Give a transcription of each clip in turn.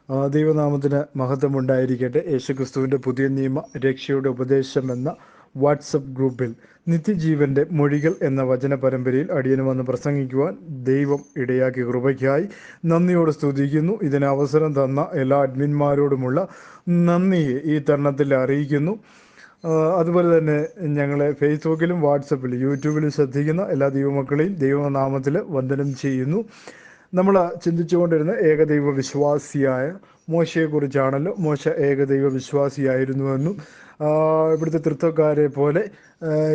ദൈവനാമത്തിന് മഹത്വമുണ്ടായിരിക്കട്ടെ. യേശുക്രിസ്തുവിൻ്റെ പുതിയ നിയമ രക്ഷയുടെ ഉപദേശം എന്ന വാട്സപ്പ് ഗ്രൂപ്പിൽ നിത്യജീവൻ്റെ മൊഴികൾ എന്ന വചന പരമ്പരയിൽ അടിയന് വന്ന് പ്രസംഗിക്കുവാൻ ദൈവം ഇടയാക്കിയ കൃപയ്ക്കായി നന്ദിയോട് സ്തുതിക്കുന്നു. ഇതിന് അവസരം തന്ന എല്ലാ അഡ്മിന്മാരോടുമുള്ള നന്ദിയെ ഈ തരുണത്തിൽ അറിയിക്കുന്നു. അതുപോലെ തന്നെ ഞങ്ങളെ ഫേസ്ബുക്കിലും വാട്സപ്പിലും യൂട്യൂബിലും ശ്രദ്ധിക്കുന്ന എല്ലാ ദൈവമക്കളെയും ദൈവനാമത്തിൽ വന്ദനം ചെയ്യുന്നു. നമ്മൾ ചിന്തിച്ചുകൊണ്ടിരുന്ന ഏകദൈവ വിശ്വാസിയായ മോശയെക്കുറിച്ചാണല്ലോ. മോശ ഏകദൈവ വിശ്വാസിയായിരുന്നുവെന്നും ഇവിടുത്തെ തൃത്വക്കാരെ പോലെ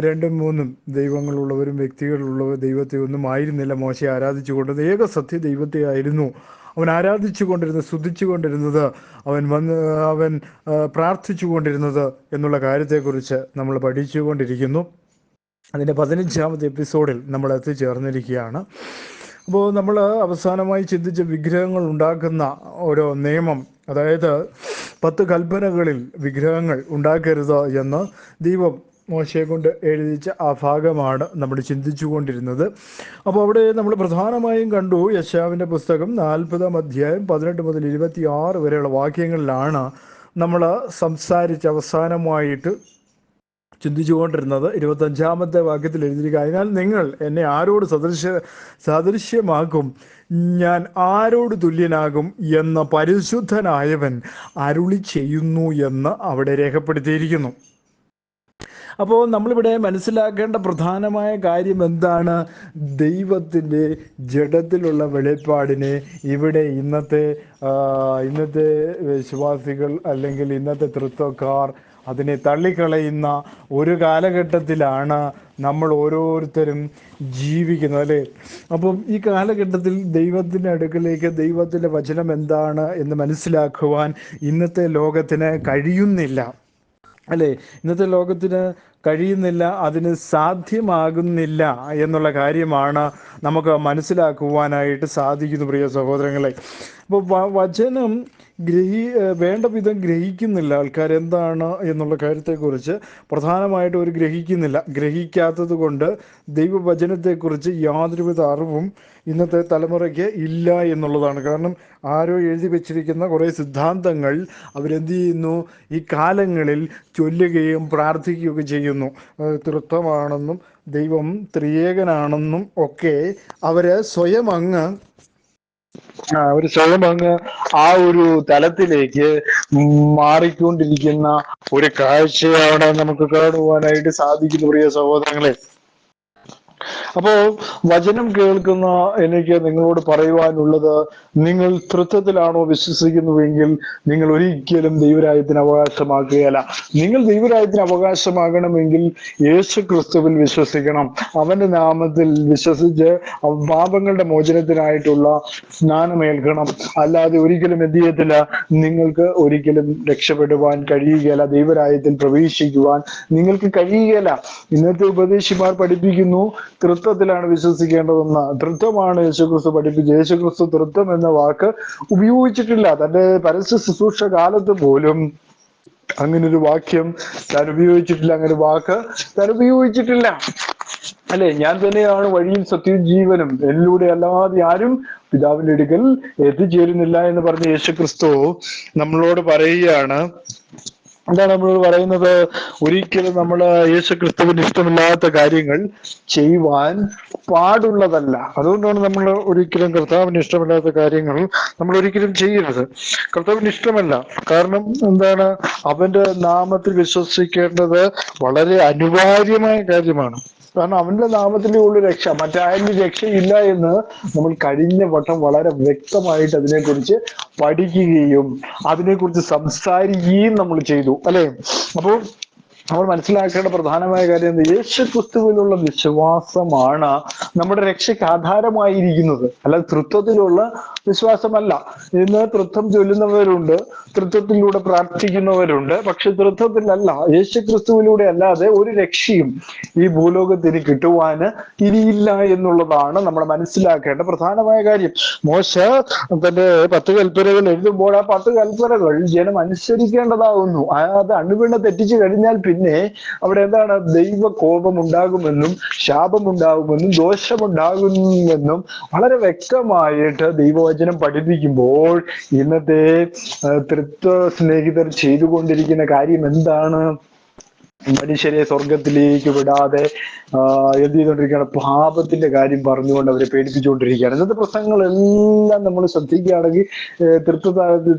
രണ്ടും മൂന്നും ദൈവങ്ങളുള്ളവരും വ്യക്തികളുള്ളവർ ദൈവത്തെ ഒന്നും ആയിരുന്നില്ല മോശയെ ആരാധിച്ചു കൊണ്ടത്. ഏക സത്യ ദൈവത്തെ ആയിരുന്നു അവൻ ആരാധിച്ചു കൊണ്ടിരുന്നത്, സ്തുതിച്ചു കൊണ്ടിരുന്നത്, അവൻ പ്രാർത്ഥിച്ചു കൊണ്ടിരുന്നത് എന്നുള്ള കാര്യത്തെക്കുറിച്ച് നമ്മൾ പഠിച്ചുകൊണ്ടിരിക്കുന്നു. അതിൻ്റെ 15ാമത്തെ എപ്പിസോഡിൽ നമ്മൾ എത്തിച്ചേർന്നിരിക്കുകയാണ്. അപ്പോൾ നമ്മൾ അവസാനമായി ചിന്തിച്ച വിഗ്രഹങ്ങൾ ഉണ്ടാക്കുന്ന ഓരോ നിയമം, അതായത് 10 കൽപ്പനകളിൽ വിഗ്രഹങ്ങൾ ഉണ്ടാക്കരുത് എന്ന് ദൈവം മോശയെ കൊണ്ട് എഴുതിച്ച ആ ഭാഗമാണ് നമ്മൾ ചിന്തിച്ചു കൊണ്ടിരുന്നത്. അപ്പോൾ അവിടെ നമ്മൾ പ്രധാനമായും കണ്ടു, യെശയ്യാവിൻ്റെ പുസ്തകം 40-ാം അധ്യായം 18 മുതൽ 26 വരെയുള്ള വാക്യങ്ങളിലാണ് നമ്മൾ സംസാരിച്ച് അവസാനമായിട്ട് ചിന്തിച്ചുകൊണ്ടിരുന്നത്. 25ാമത്തെ വാക്യത്തിൽ എഴുതിയിരിക്കുക, അതിനാൽ നിങ്ങൾ എന്നെ ആരോട് സാദൃശ്യമാക്കും, ഞാൻ ആരോട് തുല്യനാകും എന്ന് പരിശുദ്ധനായവൻ അരുളി ചെയ്യുന്നു എന്ന് അവിടെ രേഖപ്പെടുത്തിയിരിക്കുന്നു. അപ്പോൾ നമ്മളിവിടെ മനസ്സിലാക്കേണ്ട പ്രധാനമായ കാര്യം എന്താണ്? ദൈവത്തിൻ്റെ ജഡത്തിലുള്ള വെളിപ്പാടിനെ ഇവിടെ ഇന്നത്തെ വിശ്വാസികൾ അല്ലെങ്കിൽ ഇന്നത്തെ തൃത്വക്കാർ അതിനെ തള്ളിക്കളയുന്ന ഒരു കാലഘട്ടത്തിലാണ് നമ്മൾ ഓരോരുത്തരും ജീവിക്കുന്നത്, അല്ലേ? അപ്പം ഈ കാലഘട്ടത്തിൽ ദൈവത്തിൻ്റെ അടുക്കലേക്ക് ദൈവത്തിൻ്റെ വചനം എന്താണ് എന്ന് മനസ്സിലാക്കുവാൻ ഇന്നത്തെ ലോകത്തിന് കഴിയുന്നില്ല, അല്ലേ? ഇന്നത്തെ ലോകത്തിന് കഴിയുന്നില്ല, അതിന് സാധ്യമാകുന്നില്ല എന്നുള്ള കാര്യമാണ് നമുക്ക് മനസ്സിലാക്കുവാനായിട്ട് സാധിക്കുന്നു, പ്രിയ സഹോദരങ്ങളെ. അപ്പോൾ വചനം വേണ്ട വിധം ഗ്രഹിക്കുന്നില്ല ആൾക്കാർ എന്താണ് എന്നുള്ള കാര്യത്തെക്കുറിച്ച് പ്രധാനമായിട്ട് അവർ ഗ്രഹിക്കാത്തത് കൊണ്ട് ദൈവവചനത്തെക്കുറിച്ച് യാതൊരുവിധ അറിവും ഇന്നത്തെ തലമുറയ്ക്ക് ഇല്ല എന്നുള്ളതാണ്. കാരണം ആരോ എഴുതി വെച്ചിരിക്കുന്ന കുറേ സിദ്ധാന്തങ്ങൾ അവരെന്ത് ചെയ്യുന്നു, ഈ കാലങ്ങളിൽ ചൊല്ലുകയും പ്രാർത്ഥിക്കുകയൊക്കെ ചെയ്യുന്നു. തൃത്വമാണെന്നും ദൈവം ത്രിയേകനാണെന്നും ഒക്കെ അവർ സ്വയം അങ്ങ് ആ ഒരു തലത്തിലേക്ക് മാറിക്കൊണ്ടിരിക്കുന്ന ഒരു കാഴ്ചയാണ് നമുക്ക് കാണുവാനായിട്ട് സാധിക്കുന്നു, പ്രിയ സഹോദരങ്ങളെ. അപ്പോൾ വചനം കേൾക്കുന്ന എനിക്ക് നിങ്ങളോട് പറയുവാനുള്ളത്, നിങ്ങൾ തൃത്വത്തിലാണോ വിശ്വസിക്കുന്നുവെങ്കിൽ നിങ്ങൾ ഒരിക്കലും ദൈവരാജ്യത്തിന് അവകാശമാക്കുകയല്ല. നിങ്ങൾ ദൈവരാജ്യത്തിന് അവകാശമാകണമെങ്കിൽ യേശു ക്രിസ്തുവിൽ വിശ്വസിക്കണം. അവന്റെ നാമത്തിൽ വിശ്വസിച്ച് പാപങ്ങളുടെ മോചനത്തിനായിട്ടുള്ള സ്നാനമേൽക്കണം. അല്ലാതെ ഒരിക്കലും എന്ത് ചെയ്യത്തില്ല, നിങ്ങൾക്ക് ഒരിക്കലും രക്ഷപ്പെടുവാൻ കഴിയുകയില്ല, ദൈവരാജ്യത്തിൽ പ്രവേശിക്കുവാൻ നിങ്ങൾക്ക് കഴിയുകയില്ല. ഇന്നത്തെ ഉപദേശിമാർ പഠിപ്പിക്കുന്നു തൃത്വത്തിലാണ് വിശ്വസിക്കേണ്ടതെന്ന്. തൃത്വമാണ് യേശുക്രിസ്തു പഠിപ്പിച്ചത്. യേശുക്രിസ്തു തൃത്വം എന്ന വാക്ക് ഉപയോഗിച്ചിട്ടില്ല. തന്റെ പരസ്യ ശുശ്രൂഷ കാലത്ത് പോലും അങ്ങനൊരു വാക്യം താൻ ഉപയോഗിച്ചിട്ടില്ല, അങ്ങനെ വാക്ക് താൻ ഉപയോഗിച്ചിട്ടില്ല, അല്ലെ? ഞാൻ തന്നെയാണ് വഴിയും സത്യവും ജീവനും, എന്നിലൂടെ അല്ലാതെ ആരും പിതാവിന്റെ അടുക്കൽ എത്തിച്ചേരുന്നില്ല എന്ന് പറഞ്ഞ യേശുക്രിസ്തു നമ്മളോട് പറയുകയാണ്. എന്താണ് നമ്മളോട് പറയുന്നത്? ഒരിക്കലും നമ്മൾ യേശുക്രിസ്തുവിന് ഇഷ്ടമില്ലാത്ത കാര്യങ്ങൾ ചെയ്യുവാൻ പാടുള്ളതല്ല. അതുകൊണ്ടാണ് നമ്മൾ ഒരിക്കലും കർത്താവിന് ഇഷ്ടമില്ലാത്ത കാര്യങ്ങൾ നമ്മൾ ഒരിക്കലും ചെയ്യരുത്. കർത്താവിന് ഇഷ്ടമല്ല. കാരണം എന്താണ്? അവന്റെ നാമത്തിൽ വിശ്വസിക്കേണ്ടത് വളരെ അനിവാര്യമായ കാര്യമാണ്. കാരണം അവന്റെ നാമത്തിലേ ഉള്ളു രക്ഷ, മറ്റാരും രക്ഷയില്ല എന്ന് നമ്മൾ കഴിഞ്ഞ വട്ടം വളരെ വ്യക്തമായിട്ട് അതിനെക്കുറിച്ച് പഠിക്കുകയും അതിനെക്കുറിച്ച് സംസാരിക്കുകയും നമ്മൾ ചെയ്തു, അല്ലെ? അപ്പോൾ നമ്മൾ മനസ്സിലാക്കേണ്ട പ്രധാനമായ കാര്യം എന്താ? യേശു ക്രിസ്തുവിലുള്ള വിശ്വാസമാണ് നമ്മുടെ രക്ഷയ്ക്ക് ആധാരമായിരിക്കുന്നത്, അല്ലാതെ തൃത്വത്തിലുള്ള വിശ്വാസമല്ല. ഇന്ന് തൃത്വം ചൊല്ലുന്നവരുണ്ട്, തൃത്വത്തിലൂടെ പ്രാർത്ഥിക്കുന്നവരുണ്ട്, പക്ഷെ തൃത്വത്തിലല്ല, യേശു ക്രിസ്തുവിലൂടെ അല്ലാതെ ഒരു രക്ഷയും ഈ ഭൂലോകത്തിന് കിട്ടുവാന് ഇനിയില്ല എന്നുള്ളതാണ് നമ്മൾ മനസ്സിലാക്കേണ്ട പ്രധാനമായ കാര്യം. മോശ തന്റെ 10 കൽപ്പനകൾ എഴുതുമ്പോൾ ആ 10 കൽപ്പനകൾ ജനം അനുസരിക്കേണ്ടതാകുന്നു. അത് അണുവീണ തെറ്റിച്ചു കഴിഞ്ഞാൽ പിന്നെ പിന്നെ അവിടെ എന്താണ്? ദൈവ കോപം ഉണ്ടാകുമെന്നും ശാപമുണ്ടാകുമെന്നും ദോഷമുണ്ടാകുമെന്നും വളരെ വ്യക്തമായിട്ട് ദൈവവചനം പഠിപ്പിക്കുമ്പോൾ ഇന്നത്തെ തൃത്വ സ്നേഹിതർ ചെയ്തുകൊണ്ടിരിക്കുന്ന കാര്യം എന്താണ്? മനുഷ്യരെ സ്വർഗത്തിലേക്ക് വിടാതെ എന്ത് ചെയ്തുകൊണ്ടിരിക്കുകയാണ്? പാപത്തിന്റെ കാര്യം പറഞ്ഞുകൊണ്ട് അവരെ പേടിപ്പിച്ചുകൊണ്ടിരിക്കുകയാണ്. ഇന്നത്തെ പ്രസംഗങ്ങളെല്ലാം നമ്മൾ ശ്രദ്ധിക്കുകയാണെങ്കിൽ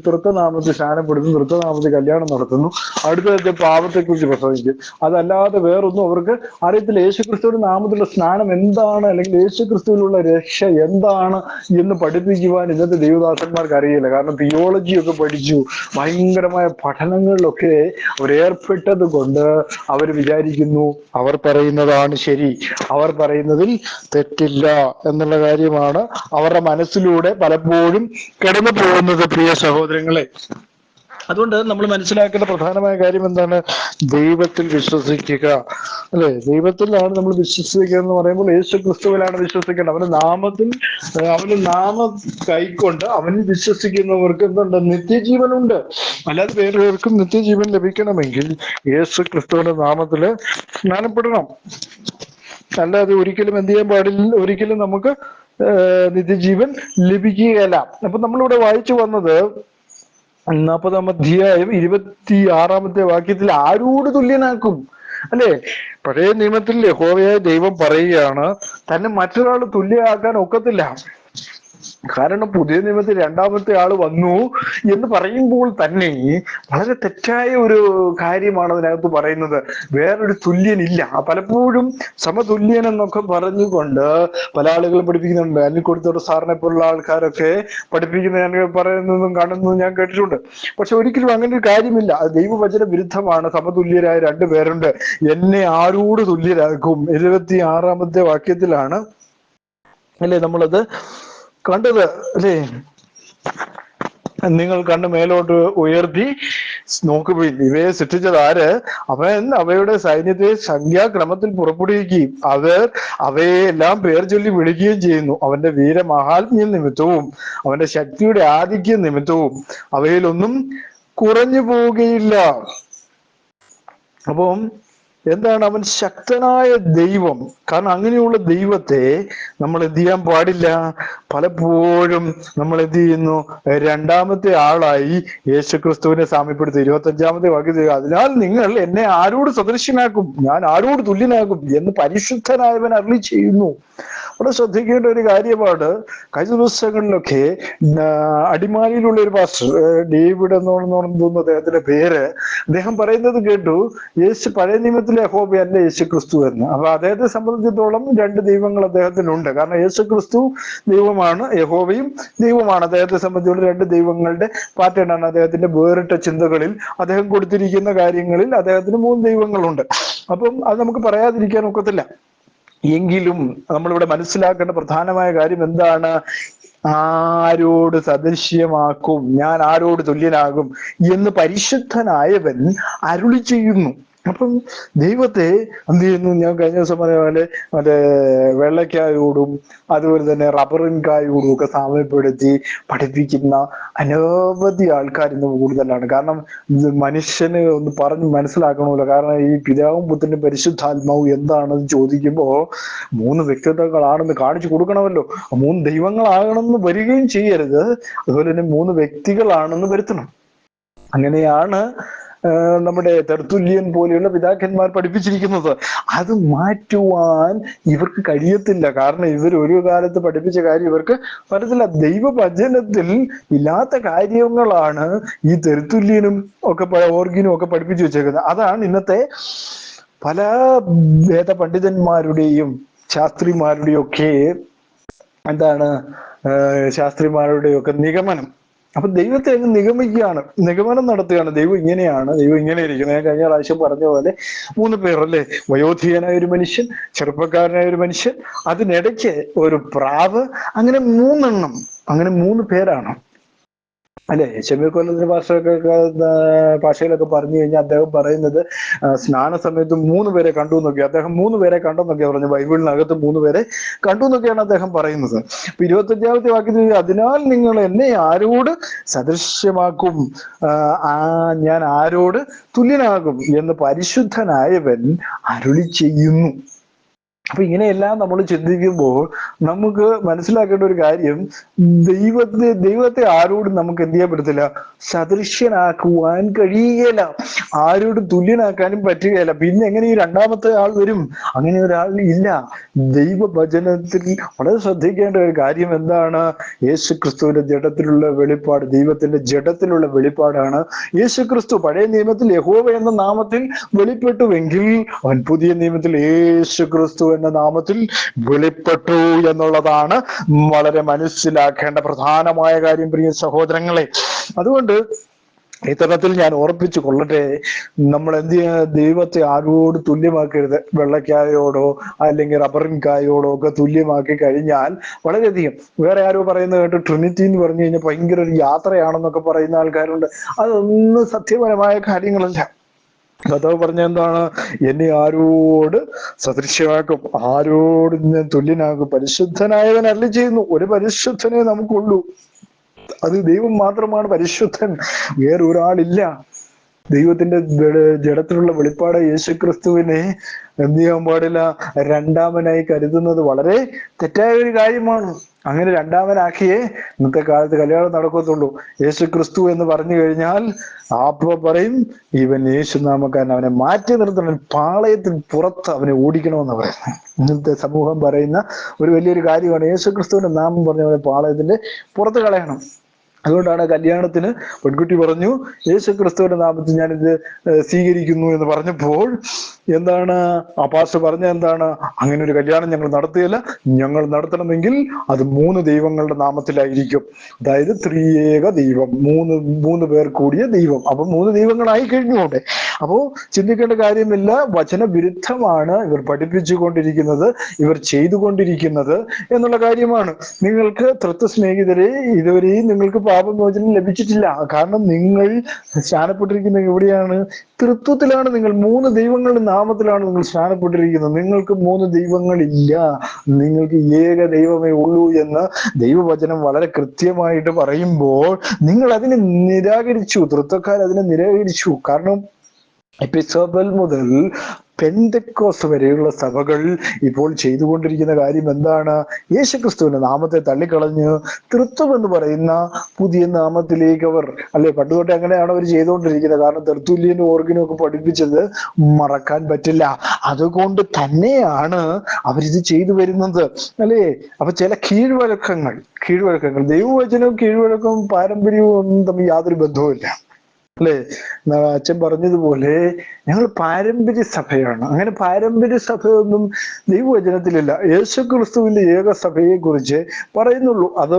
തൃത്വനാമത്തിൽ സ്നാനപ്പെടുന്നു, തൃത്വനാമത്തിൽ കല്യാണം നടത്തുന്നു, അടുത്ത പാപത്തെക്കുറിച്ച് പ്രസംഗിക്കും. അതല്ലാതെ വേറൊന്നും അവർക്ക് അറിയത്തില്ല. യേശുക്രിസ്തുവിന്റെ നാമത്തിലുള്ള സ്നാനം എന്താണ്, അല്ലെങ്കിൽ യേശുക്രിസ്തുവിലുള്ള രക്ഷ എന്താണ് എന്ന് പഠിപ്പിക്കുവാൻ ഇന്നത്തെ ദൈവദാസന്മാർക്ക് അറിയില്ല. കാരണം തിയോളജിയൊക്കെ പഠിച്ചു ഭയങ്കരമായ പഠനങ്ങളിലൊക്കെ അവരേർപ്പെട്ടത് കൊണ്ട് അവർ വിചാരിക്കുന്നു അവർ പറയുന്നതാണ് ശരി, അവർ പറയുന്നതിൽ തെറ്റില്ല എന്നുള്ള കാര്യമാണ് അവരുടെ മനസ്സിലൂടെ പലപ്പോഴും കടന്നു പോകുന്നത്, പ്രിയ സഹോദരങ്ങളെ. അതുകൊണ്ട് നമ്മൾ മനസ്സിലാക്കേണ്ട പ്രധാനമായ കാര്യം എന്താണ്? ദൈവത്തിൽ വിശ്വസിക്കുക, അല്ലെ? ദൈവത്തിലാണ് നമ്മൾ വിശ്വസിക്കുക എന്ന് പറയുമ്പോൾ യേശു ക്രിസ്തുവിലാണ് വിശ്വസിക്കേണ്ടത്. അവന്റെ നാമത്തിൽ, അവന്റെ നാമം കൈക്കൊണ്ട് അവനിൽ വിശ്വസിക്കുന്നവർക്ക് എന്തുണ്ട്? നിത്യജീവനുണ്ട്. അല്ലാതെ വേറൊരുവർക്കും നിത്യജീവൻ ലഭിക്കണമെങ്കിൽ യേശു ക്രിസ്തുവിന്റെ നാമത്തില് സ്നാനപ്പെടണം. അല്ലാതെ ഒരിക്കലും എന്ത് ചെയ്യാൻ പാടില്ല, ഒരിക്കലും നമുക്ക് നിത്യജീവൻ ലഭിക്കുകയല്ല. അപ്പൊ നമ്മളിവിടെ വായിച്ചു വന്നത് 40-ാം അധ്യായം 26-ാമത്തെ വാക്യത്തിൽ ആരോട് തുല്യനാക്കും, അല്ലെ? പഴയ നിയമത്തിൽ യഹോവയായ ദൈവം പറയുകയാണ് തന്നെ മറ്റൊരാൾ തുല്യമാക്കാൻ ഒക്കത്തില്ല. കാരണം പുതിയ നിയമത്തിൽ രണ്ടാമത്തെ ആള് വന്നു എന്ന് പറയുമ്പോൾ തന്നെ വളരെ തെറ്റായ ഒരു കാര്യമാണ് അതിനകത്ത് പറയുന്നത്. വേറൊരു തുല്യനില്ല. പലപ്പോഴും സമതുല്യൻ എന്നൊക്കെ പറഞ്ഞുകൊണ്ട് പല ആളുകളും പഠിപ്പിക്കുന്നുണ്ട്. അനിൽ കൊടുത്തോട് സാറിനെ പോലുള്ള ആൾക്കാരൊക്കെ പഠിപ്പിക്കുന്ന ഞാൻ പറയുന്നതും കാണുന്നതും ഞാൻ കേട്ടിട്ടുണ്ട്. പക്ഷെ ഒരിക്കലും അങ്ങനെ ഒരു കാര്യമില്ല. അത് ദൈവവചന വിരുദ്ധമാണ്. സമതുല്യരായ രണ്ടുപേരുണ്ട്. എന്നെ ആരോട് തുല്യരാക്കും? 26-ാമത്തെ വാക്യത്തിലാണ് അല്ലേ നമ്മളത് കണ്ടത്, അല്ലേ? നിങ്ങൾ കണ്ണ് മേലോട്ട് ഉയർത്തി നോക്കുവിൻ, ഇവയെ സൃഷ്ടിച്ചത് ആര്? അവൻ അവയുടെ സൈന്യത്തെ സംഖ്യാക്രമത്തിൽ പുറപ്പെടുവിക്കുകയും അവർ അവയെ എല്ലാം പേർ ചൊല്ലി വിളിക്കുകയും ചെയ്യുന്നു. അവന്റെ വീരമഹാത്മ്യം നിമിത്തവും അവന്റെ ശക്തിയുടെ ആധിക്യം നിമിത്തവും അവയിലൊന്നും കുറഞ്ഞു പോവുകയില്ല. അപ്പം എന്താണ്? അവൻ ശക്തനായ ദൈവം. കാരണം അങ്ങനെയുള്ള ദൈവത്തെ നമ്മൾ എന്ത് ചെയ്യാൻ പാടില്ല. പലപ്പോഴും നമ്മൾ എന്ത് ചെയ്യുന്നു? രണ്ടാമത്തെ ആളായി യേശുക്രിസ്തുവിനെ സാമ്യപ്പെടുത്തി 25-ാമത്തെ വാക്യത്തിൽ, അതിനാൽ നിങ്ങൾ എന്നെ ആരോട് സദൃശ്യനാക്കും, ഞാൻ ആരോട് തുല്യനാകും എന്ന് പരിശുദ്ധനായവൻ അരുളി ചെയ്യുന്നു. അവിടെ ശ്രദ്ധിക്കേണ്ട ഒരു കാര്യമാണ്, കഴിഞ്ഞ ദിവസങ്ങളിലൊക്കെ അടിമാലിയിലുള്ള ഒരു പാസ്റ്റർ, ഡേവിഡ് എന്നോണെന്ന് തോന്നുന്നു അദ്ദേഹത്തിന്റെ പേര്, അദ്ദേഹം പറയുന്നത് കേട്ടു, പഴയ നിയമത്തിലെ യഹോവയല്ല യേശു ക്രിസ്തു എന്ന്. അപ്പൊ അദ്ദേഹത്തെ സംബന്ധിച്ചിടത്തോളം രണ്ട് ദൈവങ്ങൾ അദ്ദേഹത്തിനുണ്ട്. കാരണം യേശു ക്രിസ്തു ദൈവമാണ്, യഹോവയും ദൈവമാണ്. അദ്ദേഹത്തെ സംബന്ധിച്ചുള്ള രണ്ട് ദൈവങ്ങളുടെ പാറ്റേൺ ആണ് അദ്ദേഹത്തിന്റെ വേറിട്ട ചിന്തകളിൽ, അദ്ദേഹം കൊടുത്തിരിക്കുന്ന കാര്യങ്ങളിൽ അദ്ദേഹത്തിന് 3 ദൈവങ്ങളുണ്ട്. അപ്പം അത് നമുക്ക് പറയാതിരിക്കാൻ ഒക്കത്തില്ല. എങ്കിലും നമ്മളിവിടെ മനസ്സിലാക്കേണ്ട പ്രധാനമായ കാര്യം എന്താണ്? ആരോട് സദൃശ്യമാക്കും, ഞാൻ ആരോട് തുല്യനാകും എന്ന് പരിശുദ്ധനായവൻ അരുളി ചെയ്യുന്നു. അപ്പം ദൈവത്തെ എന്ത് ചെയ്യുന്നു? ഞാൻ കഴിഞ്ഞ ദിവസം പറഞ്ഞ പോലെ മറ്റേ വെള്ളക്കായോടും അതുപോലെ തന്നെ റബ്ബറിൻകായോടും ഒക്കെ സാമ്യപ്പെടുത്തി പഠിപ്പിക്കുന്ന അനവധി ആൾക്കാർ ഇന്ന് കൂടുതലാണ്. കാരണം മനുഷ്യന് ഒന്ന് പറഞ്ഞ് മനസ്സിലാക്കണമല്ലോ. കാരണം ഈ പിതാവും പുത്രനും പരിശുദ്ധാത്മാവും എന്താണെന്ന് ചോദിക്കുമ്പോൾ 3 വ്യക്തിത്വങ്ങളാണെന്ന് കാണിച്ചു കൊടുക്കണമല്ലോ. 3 ദൈവങ്ങളാകണമെന്ന് വരികയും ചെയ്യരുത്. അതുപോലെ തന്നെ 3 വ്യക്തികളാണെന്ന് വരുത്തണം. അങ്ങനെയാണ് നമ്മുടെ തെർത്തുല്യൻ പോലെയുള്ള പിതാക്കന്മാർ പഠിപ്പിച്ചിരിക്കുന്നത്. അത് മാറ്റുവാൻ ഇവർക്ക് കഴിയത്തില്ല. കാരണം ഇവർ ഒരു കാലത്ത് പഠിപ്പിച്ച കാര്യം ഇവർക്ക് പറ്റത്തില്ല. ദൈവവചനത്തിൽ ഇല്ലാത്ത കാര്യങ്ങളാണ് ഈ തെർത്തുല്യനും ഒക്കെ ഓർഗിനും ഒക്കെ പഠിപ്പിച്ചു വെച്ചേക്കുന്നത്. അതാണ് ഇന്നത്തെ പല വേദ പണ്ഡിതന്മാരുടെയും ശാസ്ത്രിമാരുടെയും ഒക്കെ എന്താണ് ശാസ്ത്രിമാരുടെയും ഒക്കെ നിഗമനം. അപ്പൊ ദൈവത്തെ അങ്ങ് നിഗമിക്കുകയാണ്, നിഗമനം നടത്തുകയാണ്. ദൈവം ഇങ്ങനെയാണ്, ദൈവം ഇങ്ങനെ ഇരിക്കുന്നത്. ഞാൻ കഴിഞ്ഞ പ്രാവശ്യം പറഞ്ഞ പോലെ 3 പേരല്ലേ? വയോധികനായ ഒരു മനുഷ്യൻ, ചെറുപ്പക്കാരനായ ഒരു മനുഷ്യൻ, അതിനിടയ്ക്ക് ഒരു പ്രാവ്, അങ്ങനെ 3 എണ്ണം, അങ്ങനെ 3 പേരാണ്. അല്ലെ? ഷെമീർ ഭാഷയിലൊക്കെ പറഞ്ഞു കഴിഞ്ഞാൽ അദ്ദേഹം പറയുന്നത് സ്നാന സമയത്ത് 3 പേരെ കണ്ടു എന്നൊക്കെ, അദ്ദേഹം 3 പേരെ കണ്ടെന്നൊക്കെ പറഞ്ഞു. ബൈബിളിനകത്ത് 3 പേരെ കണ്ടു എന്നൊക്കെയാണ് അദ്ദേഹം പറയുന്നത്. അപ്പൊ 25-ാമത്തെ വാക്യത്തിൽ, അതിനാൽ നിങ്ങൾ എന്നെ ആരോട് സദൃശ്യമാക്കും, ഞാൻ ആരോട് തുല്യനാകും എന്ന് പരിശുദ്ധനായവൻ അരുളി ചെയ്യുന്നു. അപ്പൊ ഇങ്ങനെയെല്ലാം നമ്മൾ ചിന്തിക്കുമ്പോൾ നമുക്ക് മനസ്സിലാക്കേണ്ട ഒരു കാര്യം, ദൈവത്തെ ആരോടും നമുക്ക് എന്ത് ചെയ്യാൻ പറ്റത്തില്ല, സദൃശ്യനാക്കുവാൻ കഴിയുകയില്ല, ആരോടും തുല്യനാക്കാനും പറ്റുകയില്ല. പിന്നെ എങ്ങനെ ഈ രണ്ടാമത്തെ ആൾ വരും? അങ്ങനെ ഒരാൾ ഇല്ല. ദൈവവചനത്തിൽ വളരെ ശ്രദ്ധിക്കേണ്ട ഒരു കാര്യം എന്താണ്? യേശു ക്രിസ്തുവിന്റെ ജഡത്തിലുള്ള വെളിപ്പാട്, ദൈവത്തിന്റെ ജഡത്തിലുള്ള വെളിപ്പാടാണ് യേശു ക്രിസ്തു. പഴയ നിയമത്തിൽ യഹോവ എന്ന നാമത്തിൽ വെളിപ്പെട്ടുവെങ്കിൽ അവൻ പുതിയ നിയമത്തിൽ യേശു ക്രിസ്തു എന്ന നാമത്തിൽ വെളിപ്പെട്ടു എന്നുള്ളതാണ് വളരെ മനസ്സിലാക്കേണ്ട പ്രധാനമായ കാര്യം, പ്രിയ സഹോദരങ്ങളെ. അതുകൊണ്ട് ഇത്തരത്തിൽ ഞാൻ ഓർപ്പിച്ചു കൊള്ളട്ടെ, നമ്മൾ എന്ത് ചെയ്യുക, ദൈവത്തെ ആരോട് തുല്യമാക്കരുത്. വെള്ളക്കായോടോ അല്ലെങ്കിൽ റബ്ബറിൻകായോടോ ഒക്കെ തുല്യമാക്കി കഴിഞ്ഞാൽ വളരെയധികം, വേറെ ആരോ പറയുന്നത് കേട്ട് ട്രിനിറ്റി എന്ന് പറഞ്ഞു കഴിഞ്ഞാൽ ഭയങ്കര ഒരു യാത്രയാണെന്നൊക്കെ പറയുന്ന ആൾക്കാരുണ്ട്. അതൊന്നും സത്യപരമായ കാര്യങ്ങളല്ല. കർത്താവ് പറഞ്ഞ എന്താണ്? എന്നെ ആരോട് സദൃശ്യമാക്കും, ആരോട് ഞാൻ തുല്യനാകും. പരിശുദ്ധനായവൻ അരുളി ചെയ്യുന്നു. ഒരു പരിശുദ്ധനെ നമുക്കുള്ളൂ, അത് ദൈവം മാത്രമാണ് പരിശുദ്ധൻ, വേറൊരാളില്ല. ദൈവത്തിന്റെ ജഡത്തിലുള്ള വെളിപ്പാട് യേശു ക്രിസ്തുവിനെ എന്ത് ചെയ്യാൻ പാടില്ല, രണ്ടാമനായി കരുതുന്നത് വളരെ തെറ്റായ ഒരു കാര്യമാണ്. അങ്ങനെ രണ്ടാമനാക്കിയേ ഇന്നത്തെ കാലത്ത് കല്യാണം നടക്കത്തുള്ളൂ. യേശു ക്രിസ്തു എന്ന് പറഞ്ഞു കഴിഞ്ഞാൽ അപ്പൊ പറയും, ഇവൻ യേശു നാമക്കാരൻ, അവനെ മാറ്റി നിർത്തണം, പാളയത്തിന് പുറത്ത് അവനെ ഓടിക്കണമെന്ന് പറയുന്നത് ഇന്നത്തെ സമൂഹം പറയുന്ന ഒരു വലിയൊരു കാര്യമാണ്. യേശു ക്രിസ്തുവിന്റെ നാമം പറഞ്ഞവനെ പാളയത്തിന്റെ പുറത്ത് കളയണം. അതുകൊണ്ടാണ് കല്യാണത്തിന് പെൺകുട്ടി പറഞ്ഞു, യേശു ക്രിസ്തുവിന്റെ നാമത്തിൽ ഞാനിത് സ്വീകരിക്കുന്നു എന്ന് പറഞ്ഞപ്പോൾ എന്താണ് ആ പാസ്റ്റർ പറഞ്ഞ എന്താണ്? അങ്ങനെ ഒരു കല്യാണം ഞങ്ങൾ നടത്തുകയില്ല, ഞങ്ങൾ നടത്തണമെങ്കിൽ അത് 3 ദൈവങ്ങളുടെ നാമത്തിലായിരിക്കും. അതായത് ത്രിയേക ദൈവം, മൂന്ന് പേർ കൂടിയ ദൈവം. അപ്പൊ 3 ദൈവങ്ങളായി കഴിഞ്ഞോട്ടെ. അപ്പോ ചിന്തിക്കേണ്ട കാര്യമില്ല, വചനവിരുദ്ധമാണ് ഇവർ പഠിപ്പിച്ചുകൊണ്ടിരിക്കുന്നത്, ഇവർ ചെയ്തുകൊണ്ടിരിക്കുന്നത് എന്നുള്ള കാര്യമാണ്. നിങ്ങൾക്ക് തൃത്വസ്നേഹിതരെ, ഇതുവരെയും നിങ്ങൾക്ക് പാപമോചനം ലഭിച്ചിട്ടില്ല. കാരണം നിങ്ങൾ സ്നാനപ്പെട്ടിരിക്കുന്നത് എവിടെയാണ്? തൃത്വത്തിലാണ്. നിങ്ങൾ 3 ദൈവങ്ങളുടെ നാമത്തിലാണ് നിങ്ങൾ സ്നാനപ്പെട്ടിരിക്കുന്നത്. നിങ്ങൾക്ക് 3 ദൈവങ്ങളില്ല, നിങ്ങൾക്ക് ഏക ദൈവമേ ഉള്ളൂ എന്ന് ദൈവവചനം വളരെ കൃത്യമായിട്ട് പറയുമ്പോൾ നിങ്ങൾ അതിനെ നിരാകരിച്ചു. തൃത്വക്കാർ അതിനെ നിരാകരിച്ചു. കാരണം എപ്പിസോബൽ മുതൽ പെന്തക്കോസ്ത് വരെയുള്ള സഭകൾ ഇപ്പോൾ ചെയ്തുകൊണ്ടിരിക്കുന്ന കാര്യം എന്താണ്? യേശുക്രിസ്തുവിന്റെ നാമത്തെ തള്ളിക്കളഞ്ഞ് തൃത്വം എന്ന് പറയുന്ന പുതിയ നാമത്തിലേക്ക് അവർ, അല്ലെ, പണ്ടുതൊട്ടേ അങ്ങനെയാണ് അവർ ചെയ്തുകൊണ്ടിരിക്കുന്നത്. കാരണം തെർത്തുല്യനും ഓർഗനും ഒക്കെ പഠിപ്പിച്ചത് മറക്കാൻ പറ്റില്ല. അതുകൊണ്ട് തന്നെയാണ് അവരിത് ചെയ്തു വരുന്നത്, അല്ലേ? അപ്പൊ ചില കീഴ്വഴക്കങ്ങൾ ദൈവവചനവും കീഴ്വഴക്കവും പാരമ്പര്യവും ഒന്നും തമ്മിൽ യാതൊരു ബന്ധവുമില്ല, അല്ലെ? അച്ഛൻ പറഞ്ഞതുപോലെ ഞങ്ങൾ പാരമ്പര്യ സഭയാണ്. അങ്ങനെ പാരമ്പര്യ സഭയൊന്നും ദൈവവചനത്തിലില്ല. യേശു ക്രിസ്തുവിന്റെ ഏക സഭയെ കുറിച്ച് പറയുന്നുള്ളൂ. അത്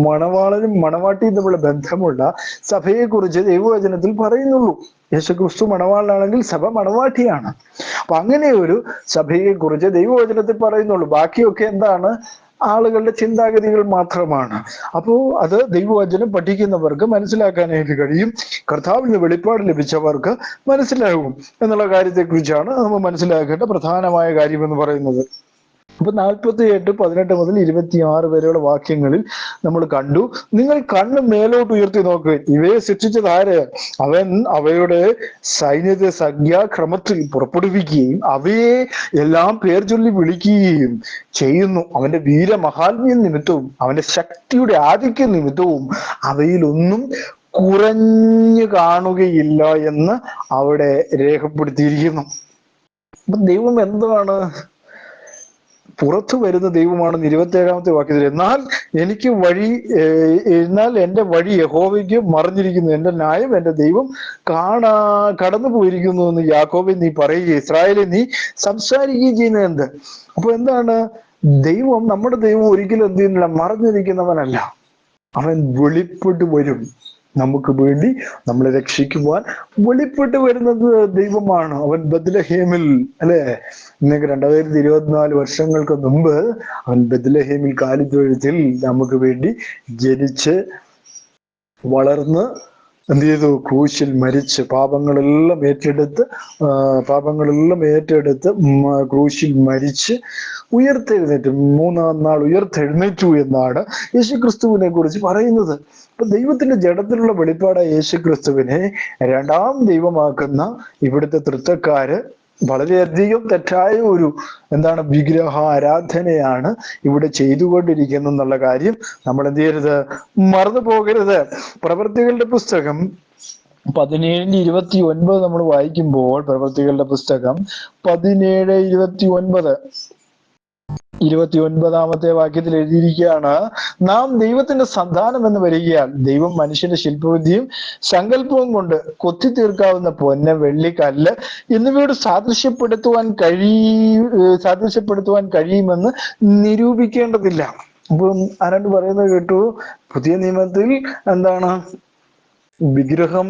മണവാളനും മണവാട്ടിയും തമ്മിലുള്ള ബന്ധമുള്ള സഭയെ കുറിച്ച് ദൈവവചനത്തിൽ പറയുന്നുള്ളൂ. യേശു ക്രിസ്തു മണവാളനാണെങ്കിൽ സഭ മണവാട്ടിയാണ്. അപ്പൊ അങ്ങനെ ഒരു സഭയെ കുറിച്ച് ദൈവവചനത്തിൽ പറയുന്നുള്ളൂ. ബാക്കിയൊക്കെ എന്താണ്? ആളുകളുടെ ചിന്താഗതികൾ മാത്രമാണ്. അപ്പോ അത് ദൈവവചനം പഠിക്കുന്നവർക്ക് മനസ്സിലാക്കാനായിട്ട് കഴിയും, കർത്താവിന് വെളിപ്പാട് ലഭിച്ചവർക്ക് മനസ്സിലാകും എന്നുള്ള കാര്യത്തെക്കുറിച്ചാണ് നമ്മൾ മനസ്സിലാക്കേണ്ട പ്രധാനമായ കാര്യം എന്ന് പറയുന്നത്. അപ്പൊ 48-18 മുതൽ 26 വരെയുള്ള വാക്യങ്ങളിൽ നമ്മൾ കണ്ടു, നിങ്ങൾ കണ്ണ് മേലോട്ട് ഉയർത്തി നോക്കുക, ഇവയെ സൃഷ്ടിച്ചത് ആര്? അവൻ അവയുടെ സൈന്യത്തെ സംഖ്യാക്രമത്തിൽ പുറപ്പെടുവിക്കുകയും അവയെ എല്ലാം പേർ ചൊല്ലി വിളിക്കുകയും ചെയ്യുന്നു. അവന്റെ വീരമഹാത്മ്യം നിമിത്തവും അവന്റെ ശക്തിയുടെ ആധിക്യ നിമിത്തവും അവയിലൊന്നും കുറഞ്ഞു കാണുകയില്ല എന്ന് അവിടെ രേഖപ്പെടുത്തിയിരിക്കുന്നു. അപ്പൊ ദൈവം എന്താണ്? പുറത്തു വരുന്ന ദൈവമാണെന്ന് 27-ാമത്തെ വാക്യത്തിൽ. എന്നാൽ എന്റെ വഴി യഹോവയ്ക്ക് മറിഞ്ഞിരിക്കുന്നു, എന്റെ ന്യായം എന്റെ ദൈവം കടന്നു പോയിരിക്കുന്നു എന്ന് യാക്കോബെ നീ പറയുകയും ഇസ്രായേലെ നീ സംസാരിക്കുകയും ചെയ്യുന്നത് എന്ത്? അപ്പൊ എന്താണ്? ദൈവം, നമ്മുടെ ദൈവം ഒരിക്കലും എന്ത് ചെയ്യുന്നില്ല, മറഞ്ഞിരിക്കുന്നവനല്ല. അവൻ വെളിപ്പെട്ട് വരും. നമുക്ക് വേണ്ടി നമ്മളെ രക്ഷിക്കുവാൻ വെളിപ്പെട്ട് വരുന്നത് ദൈവമാണ്. അവൻ ബത്ലഹേമിൽ, അല്ലെ, ഇന്നേക്ക് 2024 വർഷങ്ങൾക്ക് മുമ്പ് അവൻ ബത്ലഹേമിൽ കാലിത്തൊഴുത്തിൽ നമുക്ക് വേണ്ടി ജനിച്ച് വളർന്ന് എന്ത് ചെയ്തു? ക്രൂശിൽ മരിച്ച് പാപങ്ങളെല്ലാം ഏറ്റെടുത്ത് ക്രൂശിൽ മരിച്ച് ഉയർത്തെഴുന്നേറ്റ്, മൂന്നാം നാൾ ഉയർത്തെഴുന്നേറ്റു എന്നാണ് യേശുക്രിസ്തുവിനെ കുറിച്ച് പറയുന്നത്. അപ്പൊ ദൈവത്തിന്റെ ജഡത്തിലുള്ള വെളിപ്പാടായ യേശുക്രിസ്തുവിനെ രണ്ടാം ദൈവമാക്കുന്ന ഇവിടുത്തെ തൃത്വക്കാര് വളരെയധികം തെറ്റായ ഒരു വിഗ്രഹ ആരാധനയാണ് ഇവിടെ ചെയ്തുകൊണ്ടിരിക്കുന്നു എന്നുള്ള കാര്യം നമ്മൾ എന്ത് ചെയ്യരുത്? മറന്നു പോകരുത്. പ്രവൃത്തികളുടെ പുസ്തകം 17:29 നമ്മൾ വായിക്കുമ്പോൾ, പ്രവൃത്തികളുടെ പുസ്തകം 17:29 വാക്യത്തിൽ എഴുതിയിരിക്കുകയാണ്, നാം ദൈവത്തിന്റെ സന്താനം എന്ന് വരികയാൽ ദൈവം മനുഷ്യന്റെ ശില്പബുദ്ധിയും സങ്കല്പവും കൊണ്ട് കൊത്തി തീർക്കാവുന്ന പൊന്ന്, വെള്ളി, കല്ല് എന്നിവയോട് സാദൃശ്യപ്പെടുത്തുവാൻ കഴിയുമെന്ന് നിരൂപിക്കേണ്ടതില്ല. അപ്പം ആരാണ്ട് പറയുന്നത് കേട്ടു, പുതിയ നിയമത്തിൽ വിഗ്രഹം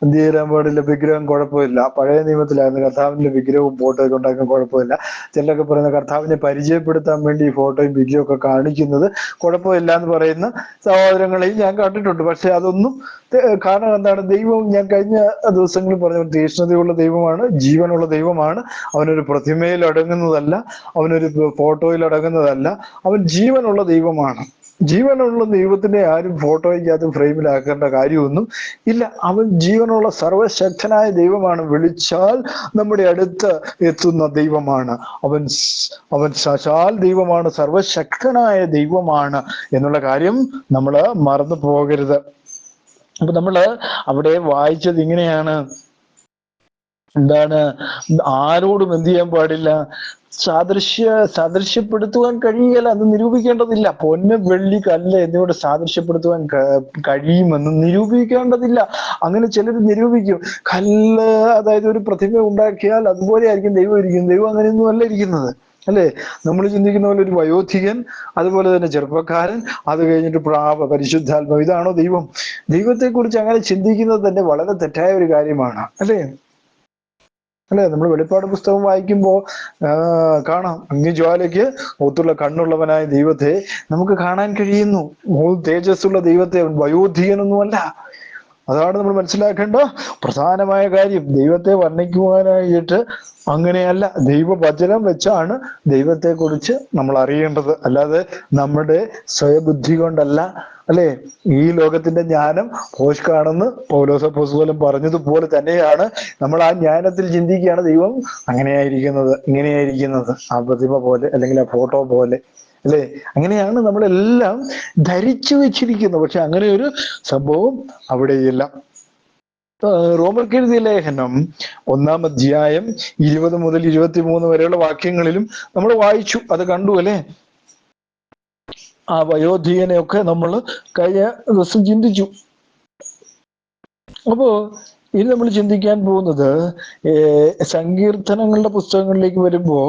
എന്ത് ചെയ്യാൻ പാടില്ല, വിഗ്രഹം കുഴപ്പമില്ല. പഴയ നിയമത്തിലായിരുന്നു കർത്താവിന്റെ വിഗ്രഹവും ഫോട്ടോയൊക്കെ ഉണ്ടാക്കാൻ കുഴപ്പമില്ല. ചിലരൊക്കെ പറയുന്ന കർത്താവിനെ പരിചയപ്പെടുത്താൻ വേണ്ടി ഈ ഫോട്ടോയും വിഗ്രഹവും ഒക്കെ കാണിക്കുന്നത് കുഴപ്പമില്ല എന്ന് പറയുന്ന സഹോദരങ്ങളെയും ഞാൻ കണ്ടിട്ടുണ്ട്. പക്ഷെ അതൊന്നും കാരണം ദൈവം, ഞാൻ കഴിഞ്ഞ ദിവസങ്ങളിൽ പറഞ്ഞ തീക്ഷ്ണതയുള്ള ദൈവമാണ്, ജീവനുള്ള ദൈവമാണ്. അവനൊരു പ്രതിമയിൽ അടങ്ങുന്നതല്ല, അവനൊരു ഫോട്ടോയിൽ അടങ്ങുന്നതല്ല. അവൻ ജീവനുള്ള ദൈവമാണ്. ജീവനുള്ള ദൈവത്തിനെ ആരും ഫോട്ടോയ്ക്കകത്ത് ഫ്രെയിമിലാക്കേണ്ട കാര്യമൊന്നും ഇല്ല. അവൻ ജീവനുള്ള സർവശക്തനായ ദൈവമാണ്. വിളിച്ചാൽ നമ്മുടെ അടുത്ത് എത്തുന്ന ദൈവമാണ് അവൻ സാക്ഷാൽ ദൈവമാണ്, സർവശക്തനായ ദൈവമാണ് എന്നുള്ള കാര്യം നമ്മൾ മറന്നു പോകരുത്. അപ്പൊ നമ്മള് അവിടെ വായിച്ചത് ഇങ്ങനെയാണ്, ആരോടും എന്ത് ചെയ്യാൻ പാടില്ല, സാദൃശ്യപ്പെടുത്തുവാൻ കഴിയുകയില്ല, അത് നിരൂപിക്കേണ്ടതില്ല. പൊന്ന്, വെള്ളി, കല്ല് എന്നിവയോട് സാദൃശ്യപ്പെടുത്തുവാൻ കഴിയുമെന്ന് നിരൂപിക്കേണ്ടതില്ല. അങ്ങനെ ചിലർ നിരൂപിക്കും. കല്ല്, അതായത് ഒരു പ്രതിമ ഉണ്ടാക്കിയാൽ അതുപോലെ ആയിരിക്കും ദൈവം ഇരിക്കുന്നത്. ദൈവം അങ്ങനെയൊന്നും അല്ല ഇരിക്കുന്നത്, അല്ലേ? നമ്മൾ ചിന്തിക്കുന്ന പോലെ ഒരു വയോധികൻ, അതുപോലെ തന്നെ ചെറുപ്പക്കാരൻ, അത് കഴിഞ്ഞിട്ട് പരിശുദ്ധാത്മാവ്, ഇതാണോ ദൈവം? ദൈവത്തെ കുറിച്ച് അങ്ങനെ ചിന്തിക്കുന്നത് തന്നെ വളരെ തെറ്റായ ഒരു കാര്യമാണ്, അല്ലേ? നമ്മൾ വെളിപ്പാട് പുസ്തകം വായിക്കുമ്പോൾ കാണാം, അഗ്നിജ്വാലയ്ക്ക് ഒത്തുള്ള കണ്ണുള്ളവനായ ദൈവത്തെ നമുക്ക് കാണാൻ കഴിയുന്നു. തേജസ്സുള്ള ദൈവത്തെ, വയോധികനൊന്നുമല്ല. അതാണ് നമ്മൾ മനസ്സിലാക്കേണ്ട പ്രധാനമായ കാര്യം. ദൈവത്തെ വർണ്ണിക്കുവാനായിട്ട് അങ്ങനെയല്ല, ദൈവവചനം വെച്ചാണ് ദൈവത്തെ കുറിച്ച് നമ്മൾ അറിയേണ്ടത്. അല്ലാതെ നമ്മുടെ സ്വയബുദ്ധി കൊണ്ടല്ല, അല്ലെ? ഈ ലോകത്തിന്റെ ജ്ഞാനം ഭോഷ്കാണെന്ന് പൗലോസ് അപ്പോസ്തലൻ പറഞ്ഞതുപോലെ തന്നെയാണ് നമ്മൾ ആ ജ്ഞാനത്തിൽ ചിന്തിക്കുകയാണ് ദൈവം അങ്ങനെയായിരിക്കുന്നത്, ഇങ്ങനെയായിരിക്കുന്നത്, ആ പ്രതിമ പോലെ അല്ലെങ്കിൽ ആ ഫോട്ടോ പോലെ, അല്ലെ? അങ്ങനെയാണ് നമ്മളെല്ലാം ധരിച്ചു വെച്ചിരിക്കുന്നത്. പക്ഷെ അങ്ങനെ ഒരു സംഭവം അവിടെയില്ല. റോമർക്കെഴുതിയ ലേഖനം 1-ാം അധ്യായം 20 മുതൽ 23 വരെയുള്ള വാക്യങ്ങളിലും നമ്മൾ വായിച്ചു, അത് കണ്ടു, അല്ലെ? ആ വയോധികനെയൊക്കെ നമ്മൾ കഴിഞ്ഞ ദിവസം ചിന്തിച്ചു. അപ്പോ ഇനി നമ്മൾ ചിന്തിക്കാൻ പോകുന്നത് സങ്കീർത്തനങ്ങളുടെ പുസ്തകങ്ങളിലേക്ക് വരുമ്പോ,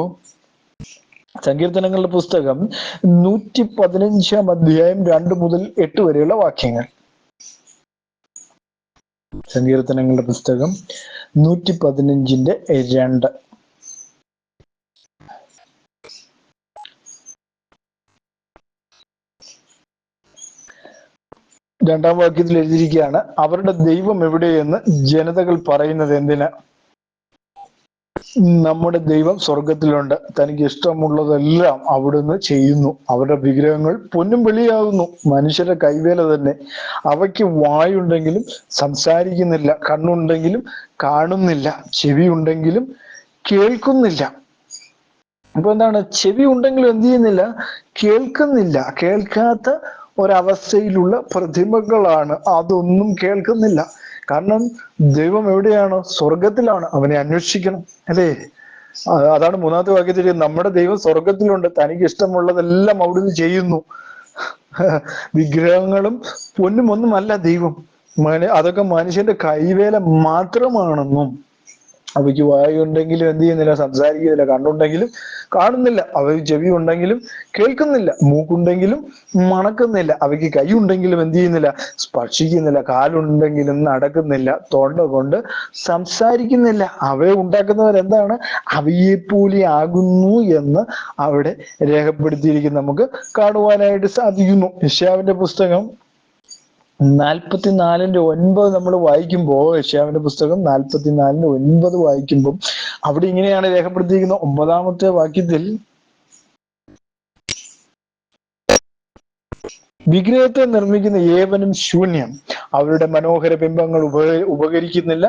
സങ്കീർത്തനങ്ങളുടെ പുസ്തകം 115-ാം അധ്യായം 2 മുതൽ 8 വരെയുള്ള വാക്യങ്ങൾ. സങ്കീർത്തനങ്ങളുടെ പുസ്തകം 115-2. രണ്ടാം വാക്യത്തിൽ എഴുതിയിരിക്കുകയാണ്, അവരുടെ ദൈവം എവിടെയെന്ന് ജനതകൾ പറയുന്നത് എന്തിന്? നമ്മുടെ ദൈവം സ്വർഗത്തിലുണ്ട്, തനിക്ക് ഇഷ്ടമുള്ളതെല്ലാം അവിടുന്ന് ചെയ്യുന്നു. അവരുടെ വിഗ്രഹങ്ങൾ പൊന്നും വെള്ളിയാകുന്നു, മനുഷ്യരുടെ കൈവേല തന്നെ. അവയ്ക്ക് വായുണ്ടെങ്കിലും സംസാരിക്കുന്നില്ല, കണ്ണുണ്ടെങ്കിലും കാണുന്നില്ല, ചെവി ഉണ്ടെങ്കിലും കേൾക്കുന്നില്ല. അപ്പൊ ചെവി ഉണ്ടെങ്കിലും എന്ത് ചെയ്യുന്നില്ല? കേൾക്കുന്നില്ല. കേൾക്കാത്ത ഒരവസ്ഥയിലുള്ള പ്രതിമകളാണ്, അതൊന്നും കേൾക്കുന്നില്ല. കാരണം ദൈവം എവിടെയാണ്? സ്വർഗത്തിലാണ്. അവനെ അന്വേഷിക്കണം, അല്ലേ? അതാണ് 3-ാമത്തെ വാക്യത്തിൽ, നമ്മുടെ ദൈവം സ്വർഗത്തിലുണ്ട്, തനിക്ക് ഇഷ്ടമുള്ളതെല്ലാം അവിടുന്ന് ചെയ്യുന്നു. വിഗ്രഹങ്ങളും പൊന്നും ഒന്നുമല്ല ദൈവം, അതൊക്കെ മനുഷ്യന്റെ കൈവേല മാത്രമാണെന്നും, അവയ്ക്ക് വായുണ്ടെങ്കിലും എന്ത് ചെയ്യുന്നില്ല? സംസാരിക്കുന്നില്ല, കണ്ണുണ്ടെങ്കിലും കാണുന്നില്ല, അവയ്ക്ക് ചെവി ഉണ്ടെങ്കിലും കേൾക്കുന്നില്ല, മൂക്കുണ്ടെങ്കിലും മണക്കുന്നില്ല, അവയ്ക്ക് കൈ ഉണ്ടെങ്കിലും എന്ത് ചെയ്യുന്നില്ല? സ്പർശിക്കുന്നില്ല, കാലുണ്ടെങ്കിലും നടക്കുന്നില്ല, തൊണ്ട കൊണ്ട് സംസാരിക്കുന്നില്ല. അവയെ ഉണ്ടാക്കുന്നവരെന്താണ്? അവയെപ്പോലെ ആകുന്നു എന്ന് അവിടെ രേഖപ്പെടുത്തിയിരിക്കും, നമുക്ക് കാണുവാനായിട്ട് സാധിക്കുന്നു. യെശയ്യാവിന്റെ പുസ്തകം 44:9 നമ്മൾ വായിക്കുമ്പോൾ, യെശയ്യാവിന്റെ പുസ്തകം 44:9 വായിക്കുമ്പോൾ അവിടെ ഇങ്ങനെയാണ് രേഖപ്പെടുത്തിയിരിക്കുന്നത്. 9-ാമത്തെ വാക്യത്തിൽ, വിഗ്രഹത്തെ നിർമ്മിക്കുന്ന ഏവനും ശൂന്യം, അവരുടെ മനോഹര ബിംബങ്ങൾ ഉപകരിക്കുന്നില്ല,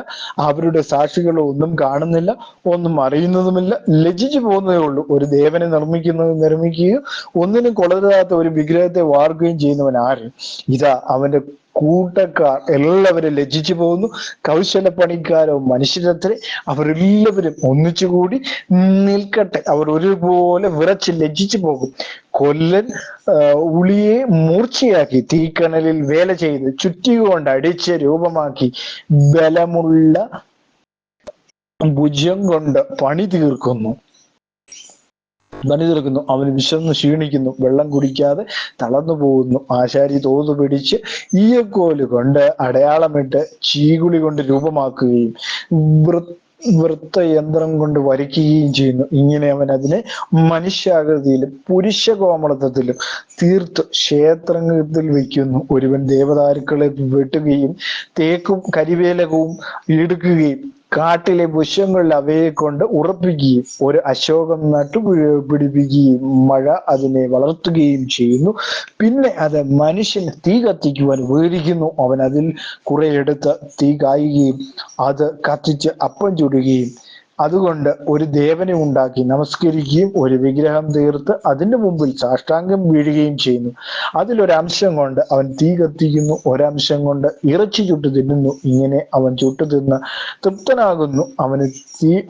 അവരുടെ സാക്ഷികൾ ഒന്നും കാണുന്നില്ല, ഒന്നും അറിയുന്നതുമില്ല, ലജ്ജിച്ചു പോകുന്നതേ ഉള്ളൂ. ഒരു ദേവനെ നിർമ്മിക്കുകയും ഒന്നിനും കൊള്ളരുതാത്ത ഒരു വിഗ്രഹത്തെ വാർക്കുകയും ചെയ്യുന്നവൻ ആര്? ഇതാ അവന്റെ കൂട്ടക്കാർ എല്ലാവരും ലജ്ജിച്ചു പോകുന്നു. കൗശലപ്പണിക്കാരോ മനുഷ്യരത്രേ, അവരെല്ലാവരും ഒന്നിച്ചുകൂടി നിൽക്കട്ടെ. അവർ ഒരുപോലെ വിറച്ച് ലജ്ജിച്ചു പോകും. കൊല്ലൻ ഉളിയെ മൂർച്ചയാക്കി തീക്കനലിൽ വേല ചെയ്ത് ചുറ്റിക കൊണ്ട് അടിച്ച് രൂപമാക്കി ബലമുള്ള ഭുജം കൊണ്ട് പണി തീർക്കുന്നു. അവന് വിശന്ന് ക്ഷീണിക്കുന്നു, വെള്ളം കുടിക്കാതെ തളർന്നു പോകുന്നു. ആശാരി തോതു പിടിച്ച് ഈയക്കോല് കൊണ്ട് അടയാളമിട്ട് ചീകുളി കൊണ്ട് രൂപമാക്കുകയും വൃത്തയന്ത്രം കൊണ്ട് വരയ്ക്കുകയും ചെയ്യുന്നു. ഇങ്ങനെ അവൻ അതിനെ മനുഷ്യാകൃതിയിലും പുരുഷ കോമളത്വത്തിലും തീർത്ത് ക്ഷേത്രത്തിൽ വയ്ക്കുന്നു. ഒരുവൻ ദേവദാരുക്കളെ വെട്ടുകയും തേക്കും കരിവേലകവും എടുക്കുകയും കാട്ടിലെ വൃക്ഷങ്ങളിൽ അവയെ കൊണ്ട് ഉറപ്പിക്കുകയും ഒരു അശോകം നട്ടുപിടിപ്പിക്കുകയും മഴ അതിനെ വളർത്തുകയും ചെയ്യുന്നു. പിന്നെ അത് മനുഷ്യന് തീ കത്തിക്കുവാൻ ഉപകരിക്കുന്നു. അവൻ അതിൽ കുറെ എടുത്ത് തീ കായുകയും അത് കത്തിച്ച് അപ്പം ചുടുകയും അതുകൊണ്ട് ഒരു ദേവനെ ഉണ്ടാക്കി നമസ്കരിക്കുകയും ഒരു വിഗ്രഹം തീർത്ത് അതിന്റെ മുമ്പിൽ സാഷ്ടാംഗം വീഴുകയും ചെയ്യുന്നു. അതിലൊരംശം കൊണ്ട് അവൻ തീ കത്തിക്കുന്നു, ഒരംശം കൊണ്ട് ഇറച്ചി ചുട്ടു തിന്നുന്നു. ഇങ്ങനെ അവൻ ചുട്ടു തിന്ന് തൃപ്തനാകുന്നു.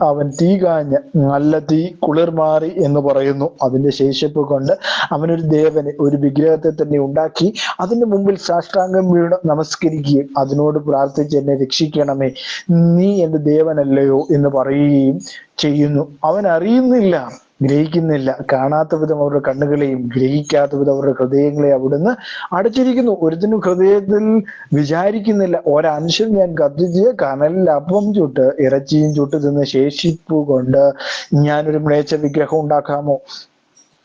അവൻ തീ കാഞ്ഞ് നല്ല തീ കുളിർമാറി എന്ന് പറയുന്നു. അതിന്റെ ശേഷിപ്പ് കൊണ്ട് അവനൊരു ദേവനെ, ഒരു വിഗ്രഹത്തെ തന്നെ ഉണ്ടാക്കി അതിന്റെ മുമ്പിൽ സാഷ്ടാംഗം വീണ് നമസ്കരിക്കുകയും അതിനോട് പ്രാർത്ഥിച്ച് എന്നെ രക്ഷിക്കണമേ, നീ എന്റെ ദേവനല്ലയോ എന്ന് പറയുകയും ചെയ്യുന്നു. അവൻ അറിയുന്നില്ല, ഗ്രഹിക്കുന്നില്ല. കാണാത്ത വിധം അവരുടെ കണ്ണുകളെയും ഗ്രഹിക്കാത്ത വിധം അവരുടെ ഹൃദയങ്ങളെ അവിടുന്ന് അടച്ചിരിക്കുന്നു. ഒരുത്തിനും ഹൃദയത്തിൽ വിചാരിക്കുന്നില്ല, ഒരംശം ഞാൻ കത്തിച്ച് കനലിൽ അപ്പം ചുട്ട് ഇറച്ചിയും ചുട്ട് തിന്ന് ശേഷിപ്പ് കൊണ്ട് ഞാനൊരു മ്ലേച്ഛ വിഗ്രഹം ഉണ്ടാക്കാമോ?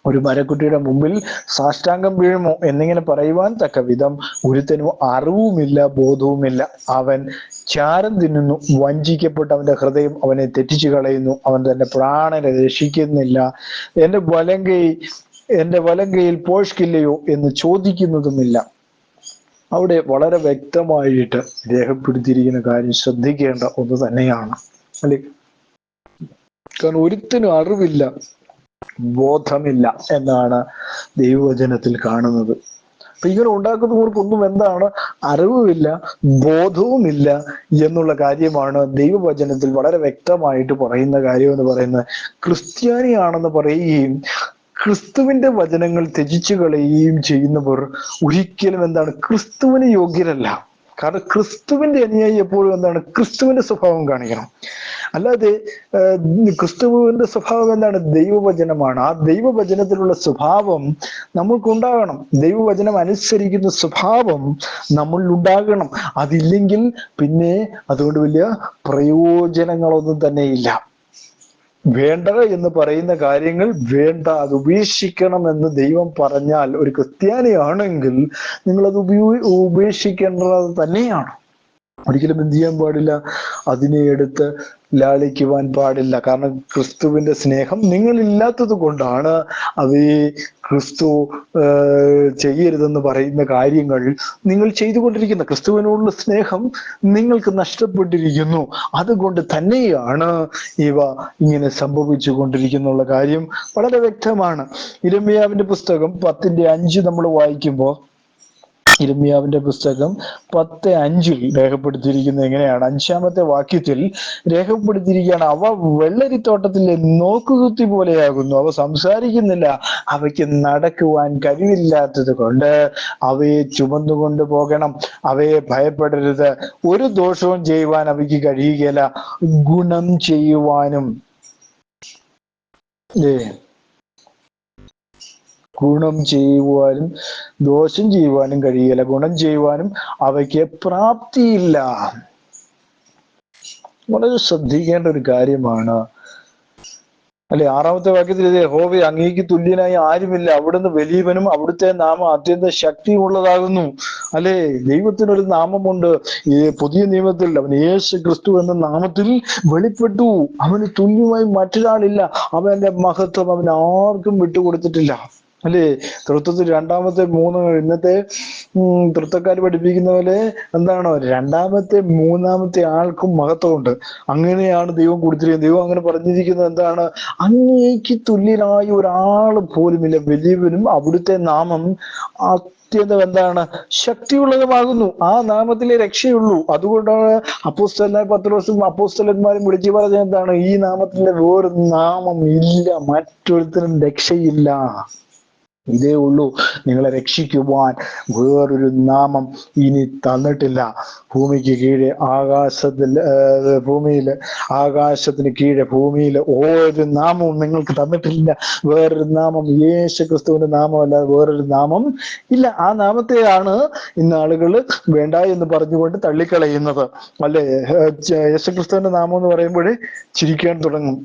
ഒരു മരക്കുട്ടിയുടെ മുമ്പിൽ സാഷ്ടാംഗം വീഴുമോ എന്നിങ്ങനെ പറയുവാൻ തക്ക വിധം ഒരുത്തനും അറിവുമില്ല, ബോധവുമില്ല. അവൻ ചാരം തിന്നുന്നു, വഞ്ചിക്കപ്പെട്ട് അവന്റെ ഹൃദയം അവനെ തെറ്റിച്ചു കളയുന്നു. അവൻ തന്റെ പ്രാണനെ രക്ഷിക്കുന്നില്ല. എന്റെ വലങ്കയിൽ പോഷ്കില്ലയോ എന്ന് ചോദിക്കുന്നതുമില്ല. അവിടെ വളരെ വ്യക്തമായിട്ട് രേഖപ്പെടുത്തിയിരിക്കുന്ന കാര്യം ശ്രദ്ധിക്കേണ്ട ഒന്ന് തന്നെയാണ്, അല്ലെ? കാരണം ഒരുത്തിനും അറിവില്ല, ബോധമില്ല എന്നാണ് ദൈവവചനത്തിൽ കാണുന്നത്. അപ്പൊ ഇങ്ങനെ ഉണ്ടാക്കുന്നവർക്കൊന്നും എന്താണ് അറിവുമില്ല, ബോധവുമില്ല എന്നുള്ള കാര്യമാണ് ദൈവവചനത്തിൽ വളരെ വ്യക്തമായിട്ട് പറയുന്ന കാര്യം എന്ന് പറയുന്നത്. ക്രിസ്ത്യാനിയാണെന്ന് പറയുകയും ക്രിസ്തുവിന്റെ വചനങ്ങൾ ത്യജിച്ചു കളയുകയും ചെയ്യുന്നവർ ഒരിക്കലും എന്താണ് ക്രിസ്തുവിന് യോഗ്യരല്ല. കാരണം ക്രിസ്തുവിന്റെ അനുയായി എപ്പോഴും എന്താണ് ക്രിസ്തുവിന്റെ സ്വഭാവം കാണിക്കണം. അല്ലാതെ ക്രിസ്തുവിന്റെ സ്വഭാവം എന്താണ്? ദൈവവചനമാണ്. ആ ദൈവവചനത്തിലുള്ള സ്വഭാവം നമ്മൾക്കുണ്ടാകണം. ദൈവവചനം അനുസരിക്കുന്ന സ്വഭാവം നമ്മളിൽ ഉണ്ടാകണം. അതില്ലെങ്കിൽ പിന്നെ അതുകൊണ്ട് വലിയ പ്രയോജനങ്ങളൊന്നും തന്നെ ഇല്ല. വേണ്ട എന്ന് പറയുന്ന കാര്യങ്ങൾ വേണ്ട, അത് ഉപേക്ഷിക്കണം എന്ന് ദൈവം പറഞ്ഞാൽ ഒരു ക്രിസ്ത്യാനിയാണെങ്കിൽ നിങ്ങളത് ഉപേക്ഷിക്കേണ്ടത് തന്നെയാണ്. ഒരിക്കലും എന്ത് ചെയ്യാൻ പാടില്ല, അതിനെ എടുത്ത് ലാളിക്കുവാൻ പാടില്ല. കാരണം ക്രിസ്തുവിന്റെ സ്നേഹം നിങ്ങളില്ലാത്തത് കൊണ്ടാണ് അവയെ ക്രിസ്തു ചെയ്യരുതെന്ന് പറയുന്ന കാര്യങ്ങൾ നിങ്ങൾ ചെയ്തുകൊണ്ടിരിക്കുന്ന. ക്രിസ്തുവിനോടുള്ള സ്നേഹം നിങ്ങൾക്ക് നഷ്ടപ്പെട്ടിരിക്കുന്നു. അതുകൊണ്ട് തന്നെയാണ് ഇവ ഇങ്ങനെ സംഭവിച്ചു കൊണ്ടിരിക്കുന്നുള്ള കാര്യം വളരെ വ്യക്തമാണ്. യിരെമ്യാവിന്റെ പുസ്തകം 10:5 നമ്മൾ വായിക്കുമ്പോൾ, യിരെമ്യാവിന്റെ പുസ്തകം 10:5 രേഖപ്പെടുത്തിയിരിക്കുന്നത് എങ്ങനെയാണ്? 5-ാമത്തെ വാക്യത്തിൽ രേഖപ്പെടുത്തിയിരിക്കുകയാണ്, അവ വെള്ളരിത്തോട്ടത്തിലെ നോക്കുകുത്തി പോലെയാകുന്നു, അവ സംസാരിക്കുന്നില്ല, അവയ്ക്ക് നടക്കുവാൻ കഴിവില്ലാത്തത് കൊണ്ട് അവയെ ചുമന്നുകൊണ്ട് പോകണം, അവയെ ഭയപ്പെടരുത്, ഒരു ദോഷവും ചെയ്യുവാൻ അവയ്ക്ക് കഴിയുകയില്ല, ഗുണം ചെയ്യുവാനും ദോഷം ചെയ്യുവാനും കഴിയില്ല, ഗുണം ചെയ്യുവാനും അവയ്ക്ക് പ്രാപ്തിയില്ല. വളരെ ശ്രദ്ധിക്കേണ്ട ഒരു കാര്യമാണ്. അല്ലെ? 6-ാമത്തെ വാക്യത്തിൽ ഇത് യഹോവേ അങ്ങേക്ക് തുല്യനായി ആരുമില്ല, അവിടുന്ന് വലിയവനും അവിടുത്തെ നാമം അത്യന്ത ശക്തിയുള്ളതാകുന്നു. അല്ലെ? ദൈവത്തിനൊരു നാമമുണ്ട്. ഈ പുതിയ നിയമത്തിൽ അവൻ യേശു ക്രിസ്തു എന്ന നാമത്തിൽ വെളിപ്പെട്ടു. അവന് തുല്യമായി മറ്റൊരാളില്ല. അവന്റെ മഹത്വം അവൻ ആർക്കും വിട്ടുകൊടുത്തിട്ടില്ല. അല്ലേ? തൃത്വത്തിൽ രണ്ടാമത്തെ ഇന്നത്തെ തൃത്വക്കാർ പഠിപ്പിക്കുന്ന പോലെ എന്താണ്, രണ്ടാമത്തെ മൂന്നാമത്തെ ആൾക്കും മഹത്വമുണ്ട്. അങ്ങനെയാണ് ദൈവം കൊടുത്തിരിക്കുന്നത്. ദൈവം അങ്ങനെ പറഞ്ഞിരിക്കുന്നത് എന്താണ്? അങ്ങേക്ക് തുല്യനായ ഒരാൾ പോലുമില്ല, വലിയവനും അവിടുത്തെ നാമം അത്യന്തം എന്താണ്, ശക്തിയുള്ളതുമാകുന്നു. ആ നാമത്തിലെ രക്ഷയുള്ളൂ. അതുകൊണ്ടാണ് അപ്പോസ്തലനായ പത്രോസും അപ്പോസ്തലന്മാരും വിളിച്ചു പറഞ്ഞത് എന്താണ്? ഈ നാമത്തിന്റെ വേറൊരു നാമം ഇല്ല, മറ്റൊരുത്തരും രക്ഷയില്ല. ഇതേ ഉള്ളൂ നിങ്ങളെ രക്ഷിക്കുവാൻ. വേറൊരു നാമം ഇനി തന്നിട്ടില്ല. ഭൂമിക്ക് കീഴെ ആകാശത്തിന് കീഴെ ഭൂമിയിൽ ഒരു നാമവും നിങ്ങൾക്ക് തന്നിട്ടില്ല. വേറൊരു നാമം, യേശു ക്രിസ്തുവിന്റെ നാമമല്ലാതെ വേറൊരു നാമം ഇല്ല. ആ നാമത്തെയാണ് ഇന്ന് ആളുകൾ വേണ്ട എന്ന് പറഞ്ഞുകൊണ്ട് തള്ളിക്കളയുന്നത്. അല്ലെ? യേശു ക്രിസ്തുവിന്റെ നാമം എന്ന് പറയുമ്പോഴേ ചിരിക്കാൻ തുടങ്ങും,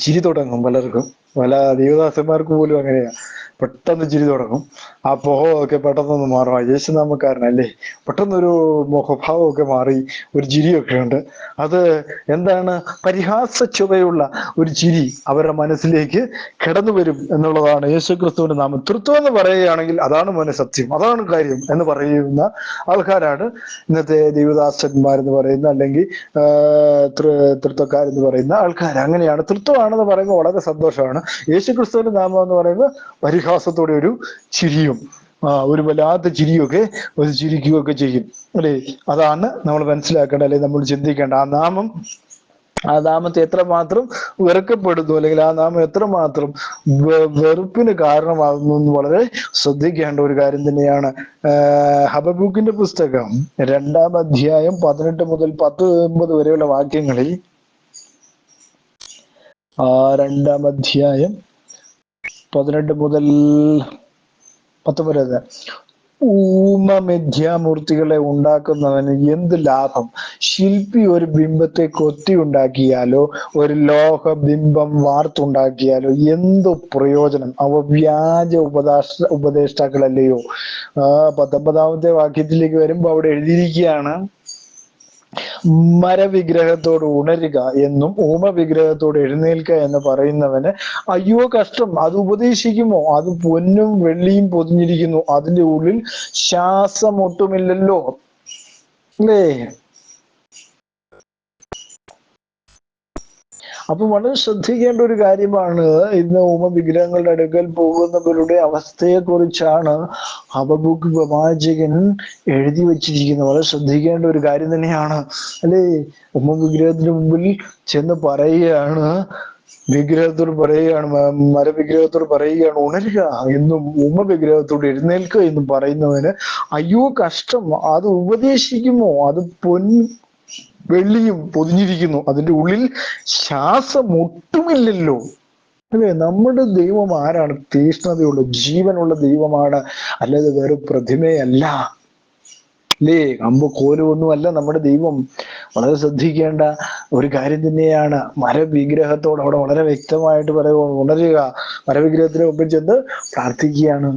ചിരി തുടങ്ങും പലർക്കും. പല ദൈവദാസന്മാർക്ക് പോലും അങ്ങനെയാ, പെട്ടെന്ന് ചിരി തുടങ്ങും. ആ മുഖമൊക്കെ പെട്ടെന്നൊന്ന് മാറും. യേശുനാമക്കാരനല്ലേ, പെട്ടെന്നൊരു മുഖഭാവമൊക്കെ മാറി ഒരു ചിരിയൊക്കെ ഉണ്ട്. അത് എന്താണ്? പരിഹാസ ചുവയുള്ള ഒരു ചിരി അവരുടെ മനസ്സിലേക്ക് കിടന്നു വരും എന്നുള്ളതാണ് യേശു ക്രിസ്തുവിന്റെ നാമം. തൃത്വം എന്ന് പറയുകയാണെങ്കിൽ അതാണ് മോനെ സത്യം, അതാണ് കാര്യം എന്ന് പറയുന്ന ആൾക്കാരാണ് ഇന്നത്തെ ദൈവദാസന്മാരെന്ന് പറയുന്ന, അല്ലെങ്കിൽ തൃത്വക്കാരെന്ന് പറയുന്ന ആൾക്കാർ. അങ്ങനെയാണ്. തൃത്വമാണെന്ന് പറയുമ്പോൾ വളരെ സന്തോഷമാണ്. യേശു ക്രിസ്തുവിന്റെ നാമം എന്ന് പറയുമ്പോൾ പരിഹാസത്തോടെ ഒരു ചിരിയും ഒരു വല്ലാത്ത ചിരിയൊക്കെ ചിരിക്കുകയൊക്കെ ചെയ്യും. അല്ലെ? അതാണ് നമ്മൾ മനസ്സിലാക്കേണ്ട, അല്ലെങ്കിൽ നമ്മൾ ചിന്തിക്കേണ്ട. ആ നാമത്തെ എത്രമാത്രം വെറുക്കപ്പെടുന്നു, അല്ലെങ്കിൽ ആ നാമം എത്രമാത്രം വെറുപ്പിന് കാരണമാകുന്നു എന്ന് വളരെ ശ്രദ്ധിക്കേണ്ട ഒരു കാര്യം തന്നെയാണ്. ഹബക്കൂക്കിന്റെ പുസ്തകം 2-ാം അധ്യായം 18 മുതൽ 19 വരെയുള്ള വാക്യങ്ങളിൽ, 2-ാം അധ്യായം 18 മുതൽ 19 വരെ, മിഥ്യാമൂർത്തികളെ ഉണ്ടാക്കുന്നവന് എന്ത് ലാഭം? ശില്പി ഒരു ബിംബത്തെ കൊത്തി ഉണ്ടാക്കിയാലോ ഒരു ലോഹ ബിംബം വാർത്തുണ്ടാക്കിയാലോ എന്തു പ്രയോജനം? അവ വ്യാജ ഉപദേഷ്ടാക്കളല്ലയോ? 19-ാമത്തെ വാക്യത്തിലേക്ക് വരുമ്പോ അവിടെ എഴുതിയിരിക്കുകയാണ്, മരവിഗ്രഹത്തോട് ഉണരുക എന്നും വിഗ്രഹത്തോട് എഴുന്നേൽക്ക എന്ന് പറയുന്നവന് അയ്യോ കഷ്ടം. അത് ഉപദേശിക്കുമോ? അത് പൊന്നും വെള്ളിയും പൊതിഞ്ഞിരിക്കുന്നു, അതിന്റെ ഉള്ളിൽ ശ്വാസം ഒട്ടുമില്ലല്ലോ. അല്ലേ? അപ്പൊ വളരെ ശ്രദ്ധിക്കേണ്ട ഒരു കാര്യമാണ്. ഇന്ന് വിഗ്രഹങ്ങളുടെ അടുക്കൽ പോകുന്നവരുടെ അവസ്ഥയെ കുറിച്ചാണ് ഹബക്കൂക്ക് പ്രവാചകൻ എഴുതി വച്ചിരിക്കുന്നത്. വളരെ ശ്രദ്ധിക്കേണ്ട ഒരു കാര്യം തന്നെയാണ്. അല്ലേ? വിഗ്രഹത്തിന് മുമ്പിൽ ചെന്ന് പറയുകയാണ്, മരവിഗ്രഹത്തോട് പറയുകയാണ് ഉണരുക എന്നും വിഗ്രഹത്തോട് എഴുന്നേൽക്കുക എന്നും പറയുന്നവന് അയ്യോ കഷ്ടം. അത് ഉപദേശിക്കുമോ? അത് വെള്ളിയും പൊതിഞ്ഞിരിക്കുന്നു, അതിന്റെ ഉള്ളിൽ ശ്വാസം ഒട്ടുമില്ലല്ലോ. അല്ലെ? നമ്മുടെ ദൈവം ആരാണ്? തീഷ്ണതയുള്ള ജീവനുള്ള ദൈവമാണ്, അല്ലാതെ വേറെ പ്രതിമയല്ല. അല്ലേ? കോലുമൊന്നും അല്ല നമ്മുടെ ദൈവം. വളരെ ശ്രദ്ധിക്കേണ്ട ഒരു കാര്യം തന്നെയാണ്. മരവിഗ്രഹത്തോട് അവിടെ വളരെ വ്യക്തമായിട്ട് പറയുക, ഉണരുക. മരവിഗ്രഹത്തിന് മുമ്പിൽ ചെന്ന് പ്രാർത്ഥിക്കുകയാണ്.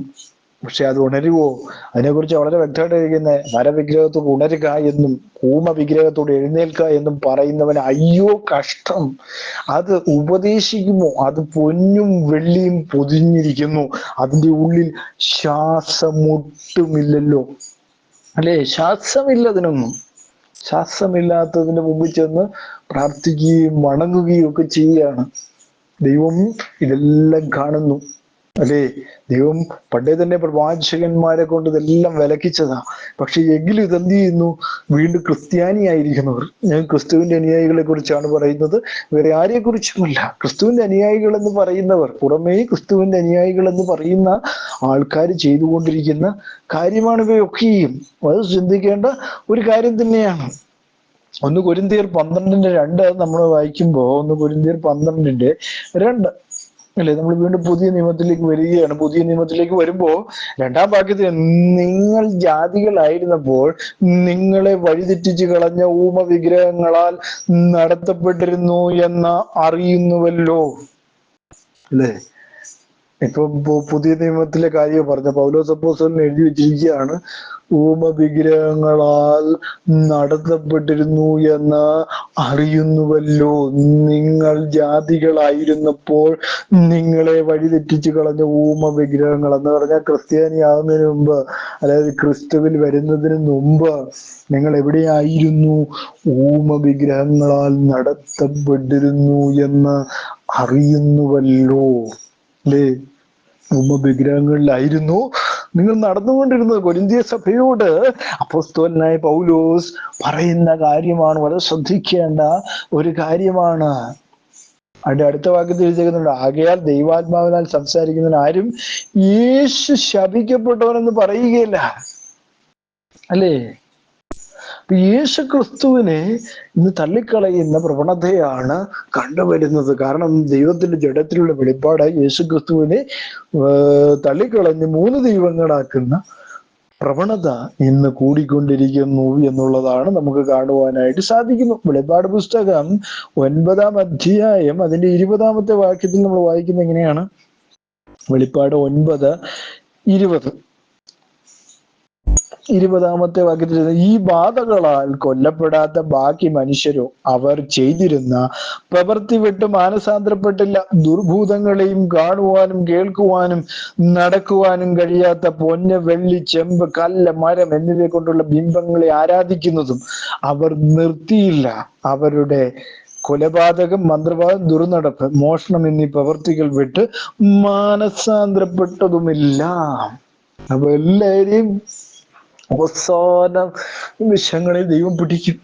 പക്ഷെ അത് ഉണരുവോ? അതിനെക്കുറിച്ച് വളരെ വ്യക്തമായിട്ട് ഇരിക്കുന്നത്, മരവിഗ്രഹത്തോട് ഉണരുക എന്നും വിഗ്രഹത്തോട് എഴുന്നേൽക്കുക എന്നും പറയുന്നവന് അയ്യോ കഷ്ടം. അത് ഉപദേശിക്കുമോ? അത് പൊന്നും വെള്ളിയും പൊതിഞ്ഞിരിക്കുന്നു, അതിന്റെ ഉള്ളിൽ ശ്വാസമൊട്ടുമില്ലല്ലോ. അല്ലേ? ശ്വാസമില്ലതിനൊന്നും. ശ്വാസമില്ലാത്തതിന്റെ മുമ്പിൽ ചെന്ന് പ്രാർത്ഥിക്കുകയും വണങ്ങുകയും ഒക്കെ ചെയ്യുകയാണ്. ദൈവം ഇതെല്ലാം കാണുന്നു. അല്ലേ? ദൈവം പണ്ടേ തന്നെ പ്രവാചകന്മാരെ കൊണ്ട് ഇതെല്ലാം വിലക്കിച്ചതാ. പക്ഷെ എങ്കിലും ഇതെന്ത് ചെയ്യുന്നു? വീണ്ടും ക്രിസ്ത്യാനിയായിരിക്കുന്നവർ, ഞാൻ ക്രിസ്തുവിന്റെ അനുയായികളെ കുറിച്ചാണ് പറയുന്നത്, വേറെ ആരെ കുറിച്ചുമല്ല. ക്രിസ്തുവിന്റെ അനുയായികൾ എന്ന് പറയുന്നവർ, പുറമേ ക്രിസ്തുവിന്റെ അനുയായികൾ എന്ന് പറയുന്ന ആൾക്കാർ ചെയ്തുകൊണ്ടിരിക്കുന്ന കാര്യമാണ് ഇവയൊക്കെയും. അത് ചിന്തിക്കേണ്ട ഒരു കാര്യം തന്നെയാണ്. 1 കൊരിന്ത്യർ 12:2 നമ്മൾ വായിക്കുമ്പോ, 1 കൊരിന്ത്യർ 12:2 അല്ലെ? നമ്മൾ വീണ്ടും പുതിയ നിയമത്തിലേക്ക് വരികയാണ്. പുതിയ നിയമത്തിലേക്ക് വരുമ്പോ 2-ാം വാക്യത്തിൽ, നിങ്ങൾ ജാതികളായിരുന്നപ്പോൾ നിങ്ങളെ വഴിതെറ്റിച്ച് കളഞ്ഞ വിഗ്രഹങ്ങളാൽ നടത്തപ്പെട്ടിരുന്നു എന്ന് അറിയുന്നുവല്ലോ. അല്ലേ? ഇപ്പൊ പുതിയ നിയമത്തിലെ കാര്യം പറഞ്ഞ പൗലോസ് അപ്പോസ്തലൻ എഴുതി വെച്ചിരിക്കുകയാണ്, വിഗ്രഹങ്ങളാൽ നടത്തപ്പെട്ടിരുന്നു എന്ന് അറിയുന്നുവല്ലോ. നിങ്ങൾ ജാതികളായിരുന്നപ്പോൾ നിങ്ങളെ വഴിതെറ്റിച്ച് കളഞ്ഞ വിഗ്രഹങ്ങൾ എന്ന് പറഞ്ഞാൽ ക്രിസ്ത്യാനിയാകുന്നതിന് മുമ്പ്, അതായത് ക്രിസ്തുവിൽ വരുന്നതിന് മുമ്പ് നിങ്ങൾ എവിടെയായിരുന്നു? വിഗ്രഹങ്ങളാൽ നടത്തപ്പെട്ടിരുന്നു എന്ന് അറിയുന്നുവല്ലോ. അല്ലേ? വിഗ്രഹങ്ങളിലായിരുന്നു നിങ്ങൾ നടന്നുകൊണ്ടിരുന്നത്. കൊരിന്ത്യയ സഭയോട് അപ്പോസ്തലനായ പൗലോസ് പറയുന്ന കാര്യമാണ്, വളരെ ശ്രദ്ധിക്കേണ്ട ഒരു കാര്യമാണ്. അതിന്റെ അടുത്ത വാക്യത്തിൽ എഴുതിയിരിക്കുന്നുണ്ട്, ആകയാൽ ദൈവാത്മാവിനാൽ സംസാരിക്കുന്നതിന് ആരും യേശു ശപിക്കപ്പെട്ടവനെന്ന് പറയുകയില്ല. അല്ലേ? യേശു ക്രിസ്തുവിനെ ഇന്ന് തള്ളിക്കളയുന്ന പ്രവണതയാണ് കണ്ടുവരുന്നത്. കാരണം ദൈവത്തിന്റെ ജഡത്തിലുള്ള വെളിപ്പാട് യേശു ക്രിസ്തുവിനെ തള്ളിക്കളഞ്ഞ് 3 ദൈവങ്ങളാക്കുന്ന പ്രവണത ഇന്ന് കൂടിക്കൊണ്ടിരിക്കുന്നു എന്നുള്ളതാണ് നമുക്ക് കാണുവാനായിട്ട് സാധിക്കുന്നു. വെളിപ്പാട് പുസ്തകം 9-ാം അധ്യായം അതിന്റെ 20-ാമത്തെ വാക്യത്തിൽ നമ്മൾ വായിക്കുന്നത് എങ്ങനെയാണ്? വെളിപ്പാട് 9:20 വാക്യത്തിൽ, ഈ ബാധകളാൽ കൊല്ലപ്പെടാത്ത ബാക്കി മനുഷ്യരോ അവർ ചെയ്തിരുന്ന പ്രവൃത്തി വിട്ട് മാനസാന്തരപ്പെട്ടില്ല. ദുർഭൂതങ്ങളെയും കാണുവാനും കേൾക്കുവാനും നടക്കുവാനും കഴിയാത്ത പൊന്ന്, വെള്ളി, ചെമ്പ്, കല്ല്, മരം എന്നിവയെ കൊണ്ടുള്ള ബിംബങ്ങളെ ആരാധിക്കുന്നതും അവർ നിർത്തിയില്ല. അവരുടെ കൊലപാതകം, മന്ത്രവാദം, ദുർനടപ്പ്, മോഷണം എന്നീ പ്രവൃത്തികൾ വിട്ട് മാനസാന്തരപ്പെട്ടതുമില്ല. അപ്പൊ എല്ലാവരെയും അവസാന നിമിഷങ്ങളിൽ ദൈവം പിടിക്കും,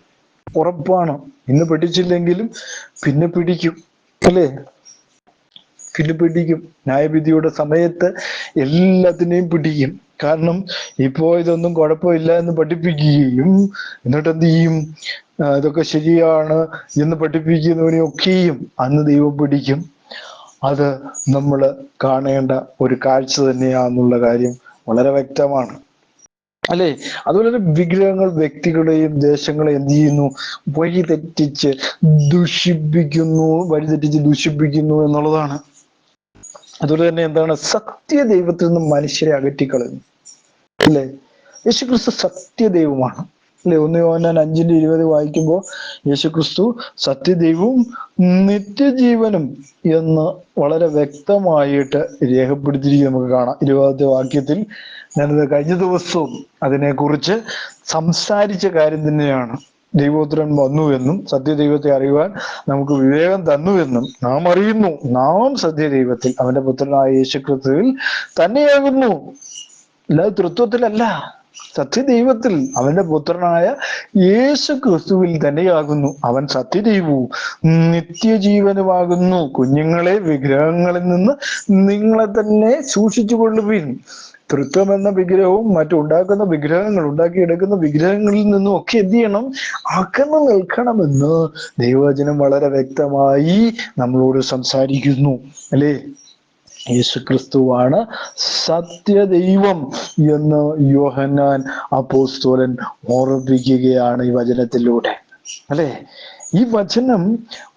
ഉറപ്പാണ്. ഇന്ന് പിടിച്ചില്ലെങ്കിലും പിന്നെ പിടിക്കും, അല്ലേ? പിന്നെ പിടിക്കും. ന്യായവിധിയുടെ സമയത്ത് എല്ലാത്തിനെയും പിടിക്കും. കാരണം ഇപ്പോ ഇതൊന്നും കുഴപ്പമില്ല എന്ന് പഠിപ്പിക്കുകയും എന്നിട്ട് എന്ത് ചെയ്യും? ഇതൊക്കെ ശരിയാണ് എന്ന് പഠിപ്പിക്കുന്നവനെയൊക്കെയും അന്ന് ദൈവം പിടിക്കും. അത് നമ്മൾ കാണേണ്ട ഒരു കാഴ്ച തന്നെയാണെന്നുള്ള കാര്യം വളരെ വ്യക്തമാണ്, അല്ലെ? അതുപോലെ വിഗ്രഹങ്ങൾ വ്യക്തികളെയും ദേശങ്ങളെയും എന്ത് ചെയ്യുന്നു? വഴിതെറ്റിച്ച് ദുഷിപ്പിക്കുന്നു എന്നുള്ളതാണ്. അതുപോലെ തന്നെ എന്താണ്? സത്യദൈവത്തിൽ നിന്ന് മനുഷ്യരെ അകറ്റിക്കളയുന്നു, അല്ലെ? യേശുക്രിസ്തു സത്യദൈവമാണ്, അല്ലെ? 1 യോഹന്നാൻ 5:20 വായിക്കുമ്പോൾ യേശുക്രിസ്തു സത്യദൈവവും നിത്യജീവനും എന്ന് വളരെ വ്യക്തമായിട്ട് രേഖപ്പെടുത്തിയിരിക്കുന്നത് നമുക്ക് കാണാം. 20-ാമത്തെ വാക്യത്തിൽ ഞാനത് കഴിഞ്ഞ ദിവസവും അതിനെക്കുറിച്ച് സംസാരിച്ച കാര്യം തന്നെയാണ്. ദൈവോത്തരൻ വന്നു എന്നും സത്യദൈവത്തെ അറിയുവാൻ നമുക്ക് വിവേകം തന്നു എന്നും നാം അറിയുന്നു. നാം സത്യദൈവത്തിൽ, അവന്റെ പുത്രനായ യേശുക്രിസ്തുവിൽ തന്നെയാകുന്നു. അല്ലാതെ തൃത്വത്തിലല്ല, സത്യദൈവത്തിൽ, അവന്റെ പുത്രനായ യേശു ക്രിസ്തുവിൽ തന്നെയാകുന്നു. അവൻ സത്യദൈവവും നിത്യജീവനുമാകുന്നു. കുഞ്ഞുങ്ങളെ, വിഗ്രഹങ്ങളിൽ നിന്ന് നിങ്ങളെ തന്നെ സൂക്ഷിച്ചു കൊള്ളുവിൻ. തൃത്വം എന്ന വിഗ്രഹവും മറ്റുണ്ടാക്കുന്ന വിഗ്രഹങ്ങൾ, ഉണ്ടാക്കിയെടുക്കുന്ന വിഗ്രഹങ്ങളിൽ നിന്നും ഒക്കെ എന്ത് ചെയ്യണം? അകന്നു നിൽക്കണമെന്ന് ദൈവവചനം വളരെ വ്യക്തമായി നമ്മളോട് സംസാരിക്കുന്നു, അല്ലേ? യേശുക്രിസ്തുവാണ് സത്യദൈവം എന്ന് യോഹന്നാൻ അപ്പോസ്തലൻ ഓർമ്മിപ്പിക്കുകയാണ് ഈ വചനത്തിലൂടെ, അല്ലെ? ഈ വചനം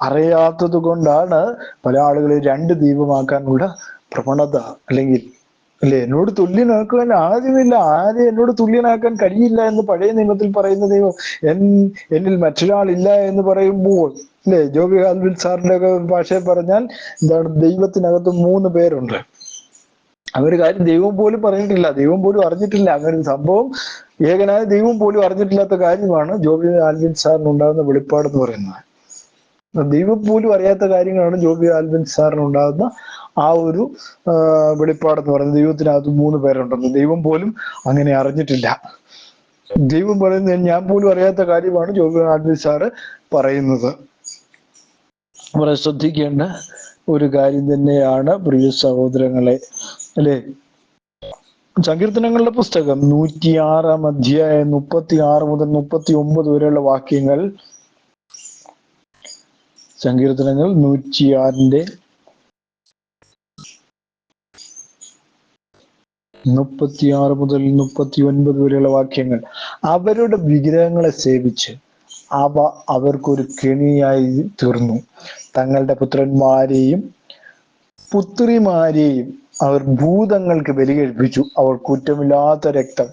അറിയാത്തത് കൊണ്ടാണ് പല ആളുകളെ 2 ദൈവമാക്കാനുള്ള പ്രവണത, അല്ലെങ്കിൽ അല്ലെ, എന്നോട് തുല്യനാക്കുവാൻ ആദ്യമില്ല, ആരും എന്നോട് തുല്യനാക്കാൻ കഴിയില്ല എന്ന് പഴയ നിയമത്തിൽ പറയുന്ന ദൈവം എന്നിൽ മറ്റൊരാളില്ല എന്ന് പറയുമ്പോൾ, അല്ലെ, ജോബി ആൽവിൻ സാറിന്റെ ഒക്കെ ഭാഷയിൽ പറഞ്ഞാൽ എന്താണ്? ദൈവത്തിനകത്ത് 3 പേരുണ്ട്. അങ്ങനെ കാര്യം ദൈവം പോലും പറഞ്ഞിട്ടില്ല, ദൈവം പോലും അറിഞ്ഞിട്ടില്ല. അങ്ങനെ ഒരു സംഭവം ഏകനായ ദൈവം പോലും അറിഞ്ഞിട്ടില്ലാത്ത കാര്യമാണ് ജോബി ആൽവിൻ സാറിന് ഉണ്ടാകുന്ന വെളിപ്പാടെന്ന് പറയുന്നത്. ദൈവം പോലും അറിയാത്ത കാര്യങ്ങളാണ് ജോബി ആൽവിൻ സാറിന് ഉണ്ടാകുന്ന ആ ഒരു വെളിപ്പാടെന്ന് പറയുന്നത്. ദൈവത്തിനകത്ത് 3 പേരുണ്ടെന്ന് ദൈവം പോലും അങ്ങനെ അറിഞ്ഞിട്ടില്ല. ദൈവം പറയുന്നത് ഞാൻ പോലും അറിയാത്ത കാര്യമാണ് ജോബി ആൽവിൻ സാറ് പറയുന്നത്. വളരെ ശ്രദ്ധിക്കേണ്ട ഒരു കാര്യം തന്നെയാണ് പ്രിയ സഹോദരങ്ങളെ, അല്ലെ? സങ്കീർത്തനങ്ങളുടെ പുസ്തകം 106-ാം അധ്യായം 36 മുതൽ 39 വരെയുള്ള വാക്യങ്ങൾ. സങ്കീർത്തനങ്ങൾ 106-ന്റെ 36 മുതൽ 39 വരെയുള്ള വാക്യങ്ങൾ. അവരുടെ വിഗ്രഹങ്ങളെ സേവിച്ച് അവ അവർക്കൊരു കെണിയായി തീർന്നു. തങ്ങളുടെ പുത്രന്മാരെയും പുത്രിമാരെയും അവർ ഭൂതങ്ങൾക്ക് ബലി കഴിപ്പിച്ചു. അവർ കുറ്റമില്ലാത്ത രക്തം,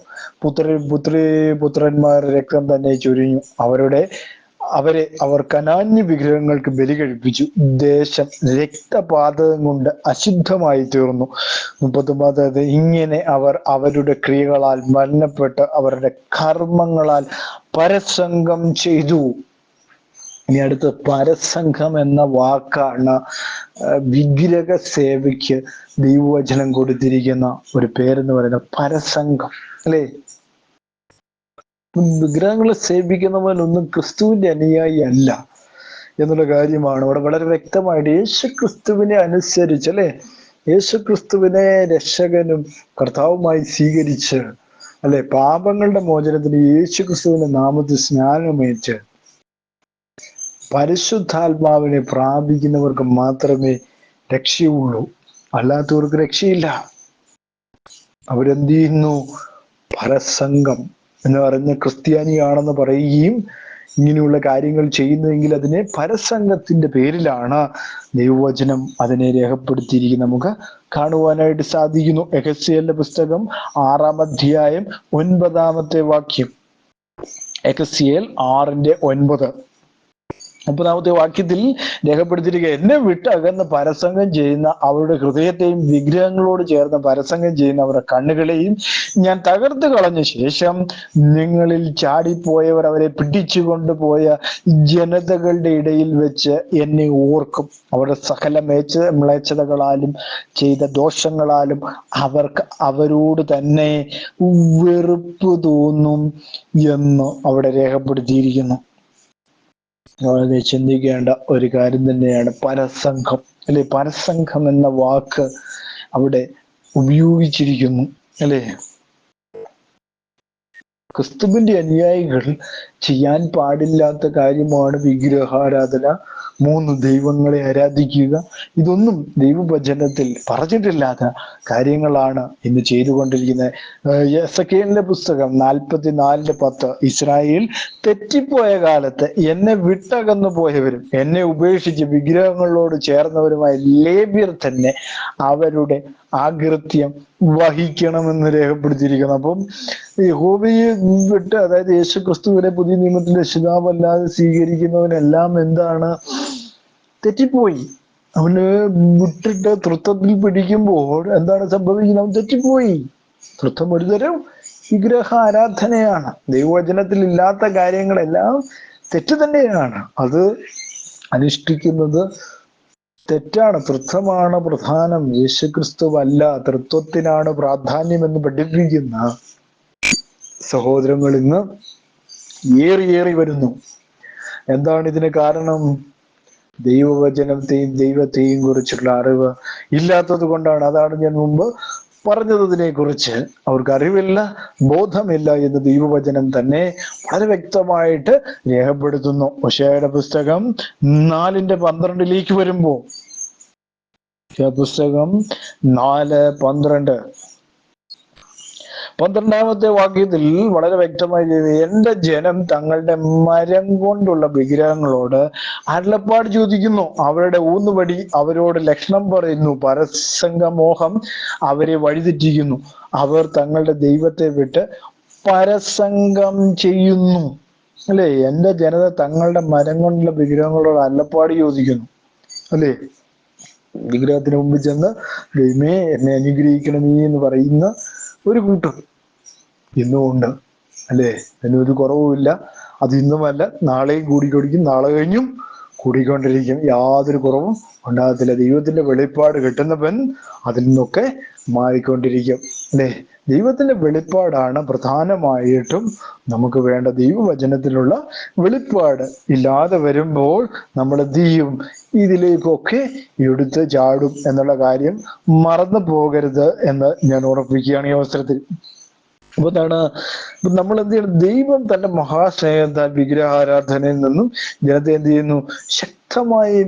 പുത്രന്മാരുടെ രക്തം തന്നെ ചൊരിഞ്ഞു. അവർ കനാന്യ വിഗ്രഹങ്ങൾക്ക് ബലി കഴിപ്പിച്ചു. ദേശം രക്തപാതകം കൊണ്ട് അശുദ്ധമായി തീർന്നു. 39 ഇങ്ങനെ അവർ അവരുടെ ക്രിയകളാൽ മരണപ്പെട്ട് അവരുടെ കർമ്മങ്ങളാൽ പരസംഗം ചെയ്തു. ഇനി അടുത്ത് പരസംഘം എന്ന വാക്കാണ് വിഗ്രഹ സേവയ്ക്ക് ദൈവവചനം കൊടുത്തിരിക്കുന്ന ഒരു പേരെന്ന് പറയുന്നത് പരസംഘം, അല്ലേ? വിഗ്രഹങ്ങളെ സേവിക്കുന്നവനൊന്നും ക്രിസ്തുവിന്റെ അനുയായി അല്ല എന്നുള്ള കാര്യമാണ് അവിടെ വളരെ വ്യക്തമായിട്ട് യേശു ക്രിസ്തുവിനെ അനുസരിച്ച്, അല്ലെ, യേശു ക്രിസ്തുവിനെ രക്ഷകനും കർത്താവുമായി സ്വീകരിച്ച്, അല്ലെ, പാപങ്ങളുടെ മോചനത്തിന് യേശു ക്രിസ്തുവിന്റെ നാമത്തിൽ സ്നാനമേറ്റ് പരിശുദ്ധാത്മാവിനെ പ്രാപിക്കുന്നവർക്ക് മാത്രമേ രക്ഷയുള്ളൂ. അല്ലാത്തവർക്ക് രക്ഷയില്ല. അവരെന്ത് ചെയ്യുന്നു? പരസംഗം എന്ന് പറഞ്ഞ ക്രിസ്ത്യാനിയാണെന്ന് പറയുകയും ഇങ്ങനെയുള്ള കാര്യങ്ങൾ ചെയ്യുന്നുവെങ്കിൽ അതിനെ പരസംഗത്തിന്റെ പേരിലാണ് ദൈവവചനം അതിനെ രേഖപ്പെടുത്തിയിരിക്കുന്നത് നമുക്ക് കാണുവാനായിട്ട് സാധിക്കുന്നു. എഹെസ്കേലിന്റെ പുസ്തകം 6-ാം അധ്യായം 9-ാമത്തെ വാക്യം. എഹെസ്കേൽ 6:9. 30-ാമത്തെ വാക്യത്തിൽ രേഖപ്പെടുത്തിയിരിക്കുക, എന്നെ വിട്ട് അകന്ന് പരസംഗം ചെയ്യുന്ന അവരുടെ ഹൃദയത്തെയും വിഗ്രഹങ്ങളോട് ചേർന്ന് പരസംഗം ചെയ്യുന്ന അവരുടെ കണ്ണുകളെയും ഞാൻ തകർത്ത് കളഞ്ഞ ശേഷം നിങ്ങളിൽ ചാടിപ്പോയവർ അവരെ പിടിച്ചു കൊണ്ടുപോയ ജനതകളുടെ ഇടയിൽ വെച്ച് എന്നെ ഓർക്കും. അവരുടെ സകല മ്ലേച്ഛതകളാലും ചെയ്ത ദോഷങ്ങളാലും അവരോട് തന്നെ വെറുപ്പ് തോന്നും എന്ന് അവിടെ രേഖപ്പെടുത്തിയിരിക്കുന്നു. വളരെ ചിന്തിക്കേണ്ട ഒരു കാര്യം തന്നെയാണ് പരസംഘം, അല്ലെ? പരസംഘം എന്ന വാക്ക് അവിടെ ഉപയോഗിച്ചിരിക്കുന്നു, അല്ലെ? ക്രിസ്തുവിന്റെ അനുയായികൾ ചെയ്യാൻ പാടില്ലാത്ത കാര്യമാണ് വിഗ്രഹാരാധന, 3 ദൈവങ്ങളെ ആരാധിക്കുക. ഇതൊന്നും ദൈവവചനത്തിൽ പറഞ്ഞിട്ടില്ലാത്ത കാര്യങ്ങളാണ് ഇന്ന് ചെയ്തുകൊണ്ടിരിക്കുന്നത്. എസെക്കിയേലിന്റെ പുസ്തകം 44:10 ഇസ്രായേൽ തെറ്റിപ്പോയ കാലത്ത് എന്നെ വിട്ടകന്നു പോയവരും എന്നെ ഉപേക്ഷിച്ച് വിഗ്രഹങ്ങളോട് ചേർന്നവരുമായ ലേവ്യർ തന്നെ അവരുടെ ആകൃത്യം വഹിക്കണമെന്ന് രേഖപ്പെടുത്തിയിരിക്കുന്നു. അപ്പം യഹോവയെ വിട്ട്, അതായത് യേശു ക്രിസ്തുവിനെ പുതിയ നിയമത്തിന്റെ രക്ഷിതാവല്ലാതെ സ്വീകരിക്കുന്നവനെല്ലാം എന്താണ്? തെറ്റിപ്പോയി. അവന് വിട്ടിട്ട് തൃത്വത്തിൽ പിടിക്കുമ്പോൾ എന്താണ് സംഭവിക്കുന്നത്? അവൻ തെറ്റിപ്പോയി. തൃത്വം ഒരുതരം വിഗ്രഹ ആരാധനയാണ്. ദൈവവചനത്തിൽ ഇല്ലാത്ത കാര്യങ്ങളെല്ലാം തെറ്റ് തന്നെയാണ്. അത് അനുഷ്ഠിക്കുന്നത് തെറ്റാണ്. തൃത്വമാണ് പ്രധാനം, യേശുക്രിസ്തുവല്ല. തൃത്വത്തിനാണ് പ്രാധാന്യം എന്ന് പഠിപ്പിക്കുന്ന സഹോദരങ്ങൾ ഇന്ന് ഏറി വരുന്നു. എന്താണ് ഇതിന് കാരണം? ദൈവവചനത്തെയും ദൈവത്തെയും കുറിച്ചുള്ള അറിവ് ഇല്ലാത്തത് കൊണ്ടാണ്. അതാണ് ഞാൻ മുമ്പ് പറഞ്ഞതിനെ കുറിച്ച്. അവർക്ക് അറിവില്ല, ബോധമില്ല എന്ന് ദൈവവചനം തന്നെ വളരെ വ്യക്തമായിട്ട് രേഖപ്പെടുത്തുന്നു. ഹോശേയയുടെ പുസ്തകം 4:12 വരുമ്പോ, പുസ്തകം 4:12 12-ാമത്തെ വാക്യത്തിൽ വളരെ വ്യക്തമായി, എന്റെ ജനം തങ്ങളുടെ മരം കൊണ്ടുള്ള വിഗ്രഹങ്ങളോട് അരുളപ്പാട് ചോദിക്കുന്നു, അവരുടെ ഊന്നുവടി അവരോട് ലക്ഷണം പറയുന്നു, പരസംഗമോഹം അവരെ വഴിതെറ്റിക്കുന്നു, അവർ തങ്ങളുടെ ദൈവത്തെ വിട്ട് പരസംഗം ചെയ്യുന്നു. അല്ലെ? എന്റെ ജനത തങ്ങളുടെ മരം കൊണ്ടുള്ള വിഗ്രഹങ്ങളോട് അരുളപ്പാട് ചോദിക്കുന്നു, അല്ലേ? വിഗ്രഹത്തിന് മുമ്പ് ചെന്ന് ദൈവമേ എന്നെ അനുഗ്രഹിക്കണമേ എന്ന് പറയുന്ന ഒരു കൂട്ടർ ഇന്നുമുണ്ട്, അല്ലേ? അതിനൊരു കുറവുമില്ല. അത് ഇന്നുമല്ല, നാളെയും കൂടിക്കൊണ്ടിരിക്കും, നാളെ കഴിഞ്ഞും കൂടിക്കൊണ്ടിരിക്കും. യാതൊരു കുറവും ഉണ്ടാകത്തില്ല. ദൈവത്തിന്റെ വെളിപ്പാട് കിട്ടുന്നവൻ അതിൽ നിന്നൊക്കെ മാറിക്കൊണ്ടിരിക്കും, അല്ലേ? ദൈവത്തിന്റെ വെളിപ്പാടാണ് പ്രധാനമായിട്ടും നമുക്ക് വേണ്ട. ദൈവവചനത്തിലുള്ള വെളിപ്പാട് ഇല്ലാതെ വരുമ്പോൾ നമ്മൾ എന്ത് ചെയ്യും? ഇതിലേക്കൊക്കെ എടുത്ത് ചാടും എന്നുള്ള കാര്യം മറന്നു പോകരുത് എന്ന് ഞാൻ ഉറപ്പിക്കുകയാണ് ഈ അവസരത്തിൽ. അപ്പൊ നമ്മൾ എന്ത് ചെയ്യണം? ദൈവം തന്റെ മഹാസ്നേഹത്താൽ വിഗ്രഹാരാധനയിൽ നിന്നും ജനത്തെ എന്ത് ചെയ്യുന്നു? ശക്തമായി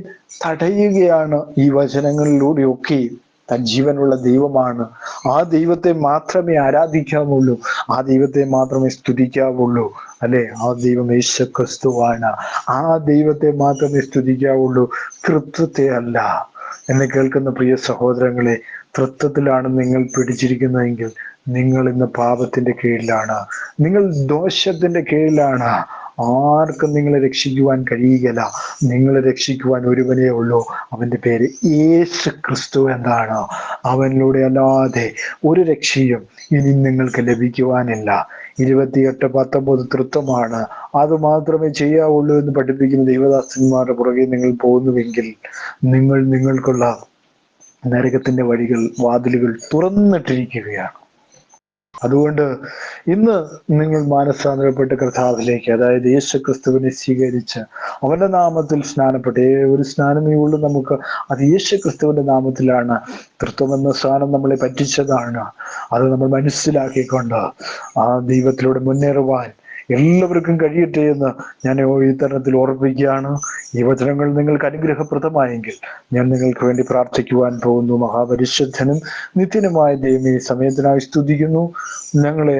തടയുകയാണ്. ഈ വചനങ്ങളിലൂടെയൊക്കെ താൻ ജീവനുള്ള ദൈവമാണ്, ആ ദൈവത്തെ മാത്രമേ ആരാധിക്കാവുള്ളൂ, ആ ദൈവത്തെ മാത്രമേ സ്തുതിക്കാവുള്ളൂ, അല്ലെ? ആ ദൈവം യേശുക്രിസ്തുവാണ്. ആ ദൈവത്തെ മാത്രമേ സ്തുതിക്കാവുള്ളൂ, തൃത്വത്തെ അല്ല. എന്നെ കേൾക്കുന്ന പ്രിയ സഹോദരങ്ങളെ, തൃത്വത്തിലാണ് നിങ്ങൾ പിടിച്ചിരിക്കുന്നതെങ്കിൽ നിങ്ങൾ ഇന്ന് പാപത്തിന്റെ കീഴിലാണ്, നിങ്ങൾ ദോഷത്തിന്റെ കീഴിലാണ്. ആർക്കും നിങ്ങളെ രക്ഷിക്കുവാൻ കഴിയുകയില്ല. നിങ്ങളെ രക്ഷിക്കുവാൻ ഒരുവനേ ഉള്ളൂ. അവന്റെ പേര് യേശു ക്രിസ്തു എന്നാണ്. അവനിലൂടെ അല്ലാതെ ഒരു രക്ഷയും ഇനി നിങ്ങൾക്ക് ലഭിക്കുവാനില്ല. 28:19 തൃത്വമാണ്, അത് മാത്രമേ ചെയ്യാവുള്ളൂ എന്ന് പഠിപ്പിക്കുന്ന ദൈവദാസന്മാരുടെ പുറകെ നിങ്ങൾ പോകുന്നുവെങ്കിൽ നിങ്ങൾക്കുള്ള നരകത്തിന്റെ വാതിലുകൾ തുറന്നിട്ടിരിക്കുകയാണ്. അതുകൊണ്ട് ഇന്ന് നിങ്ങൾ മാനസാന്തരപ്പെട്ട് കർത്താവിലേക്ക്, അതായത് യേശു ക്രിസ്തുവിനെ സ്വീകരിച്ച് അവന്റെ നാമത്തിൽ സ്നാനപ്പെട്ട്, ഒരു സ്നാനമേ ഉള്ളൂ നമുക്ക്, അത് യേശു ക്രിസ്തുവിന്റെ നാമത്തിലാണ്. തൃത്വം എന്ന സ്ഥാനം നമ്മളെ പറ്റിച്ചതാണ്. അത് നമ്മൾ മനസ്സിലാക്കിക്കൊണ്ട് ആ ദൈവത്തിലൂടെ മുന്നേറുവാൻ എല്ലാവർക്കും കഴിയട്ടെ എന്ന് ഞാൻ ഈ തരണത്തിൽ ഓർപ്പിക്കുകയാണ്. ഈ വചനങ്ങൾ നിങ്ങൾക്ക് അനുഗ്രഹപ്രദമായെങ്കിൽ ഞാൻ നിങ്ങൾക്ക് വേണ്ടി പ്രാർത്ഥിക്കുവാൻ പോകുന്നു. മഹാപരിശുദ്ധനും നിത്യനുമായ ദൈവമേ, ഈ സമയത്തിനായി സ്തുതിക്കുന്നു. ഞങ്ങളെ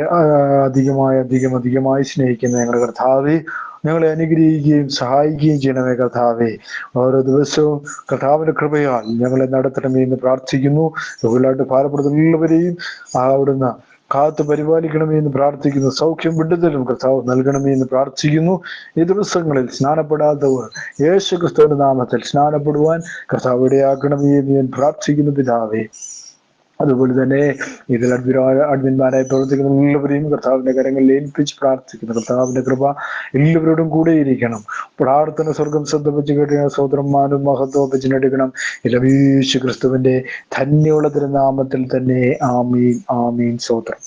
അധികമായി സ്നേഹിക്കുന്ന ഞങ്ങളുടെ കർത്താവേ, ഞങ്ങളെ അനുഗ്രഹിക്കുകയും സഹായിക്കുകയും ചെയ്യണമേ കർത്താവേ. ഓരോ ദിവസവും കർത്താവിന്റെ കൃപയാൽ ഞങ്ങളെ നടത്തണമേ എന്ന് പ്രാർത്ഥിക്കുന്നു. തൊഴിലായിട്ട് ഭാരപ്പെടുന്ന എല്ലാവരെയും അവിടുന്ന് കാത്തു പരിപാലിക്കണമേ എന്ന് പ്രാർത്ഥിക്കുന്നു. സൗഖ്യം വിടുതലും കർത്താവ് നൽകണമേ എന്ന് പ്രാർത്ഥിക്കുന്നു. ഈ ദിവസങ്ങളിൽ സ്നാനപ്പെടാത്തവർ യേശു ക്രിസ്തുവിന്റെ നാമത്തിൽ സ്നാനപ്പെടുവാൻ കർത്താവ് ഇടയാക്കണമേ എന്ന് ഞാൻ പ്രാർത്ഥിക്കുന്നു പിതാവേ. അതുപോലെ തന്നെ ഇതിൽ അഡ്മിന്മാരായി പ്രവർത്തിക്കുന്ന എല്ലാവരെയും കർത്താവിന്റെ കരങ്ങളിൽ ഏൽപ്പിച്ച് പ്രാർത്ഥിക്കുന്നു. കർത്താവിന്റെ കൃപ എല്ലാവരോടും കൂടെയിരിക്കണം. പ്രാർത്ഥന സ്വർഗം ശ്രദ്ധിച്ച് കേട്ട സോദരന്മാരും മഹത്വം വെച്ചിട്ടെടുക്കണം. യേശു ക്രിസ്തുവിന്റെ ധന്യമുള്ള തിരുനാമത്തിൽ തന്നെ ആമീൻ ആമീൻ. സ്തോത്രം.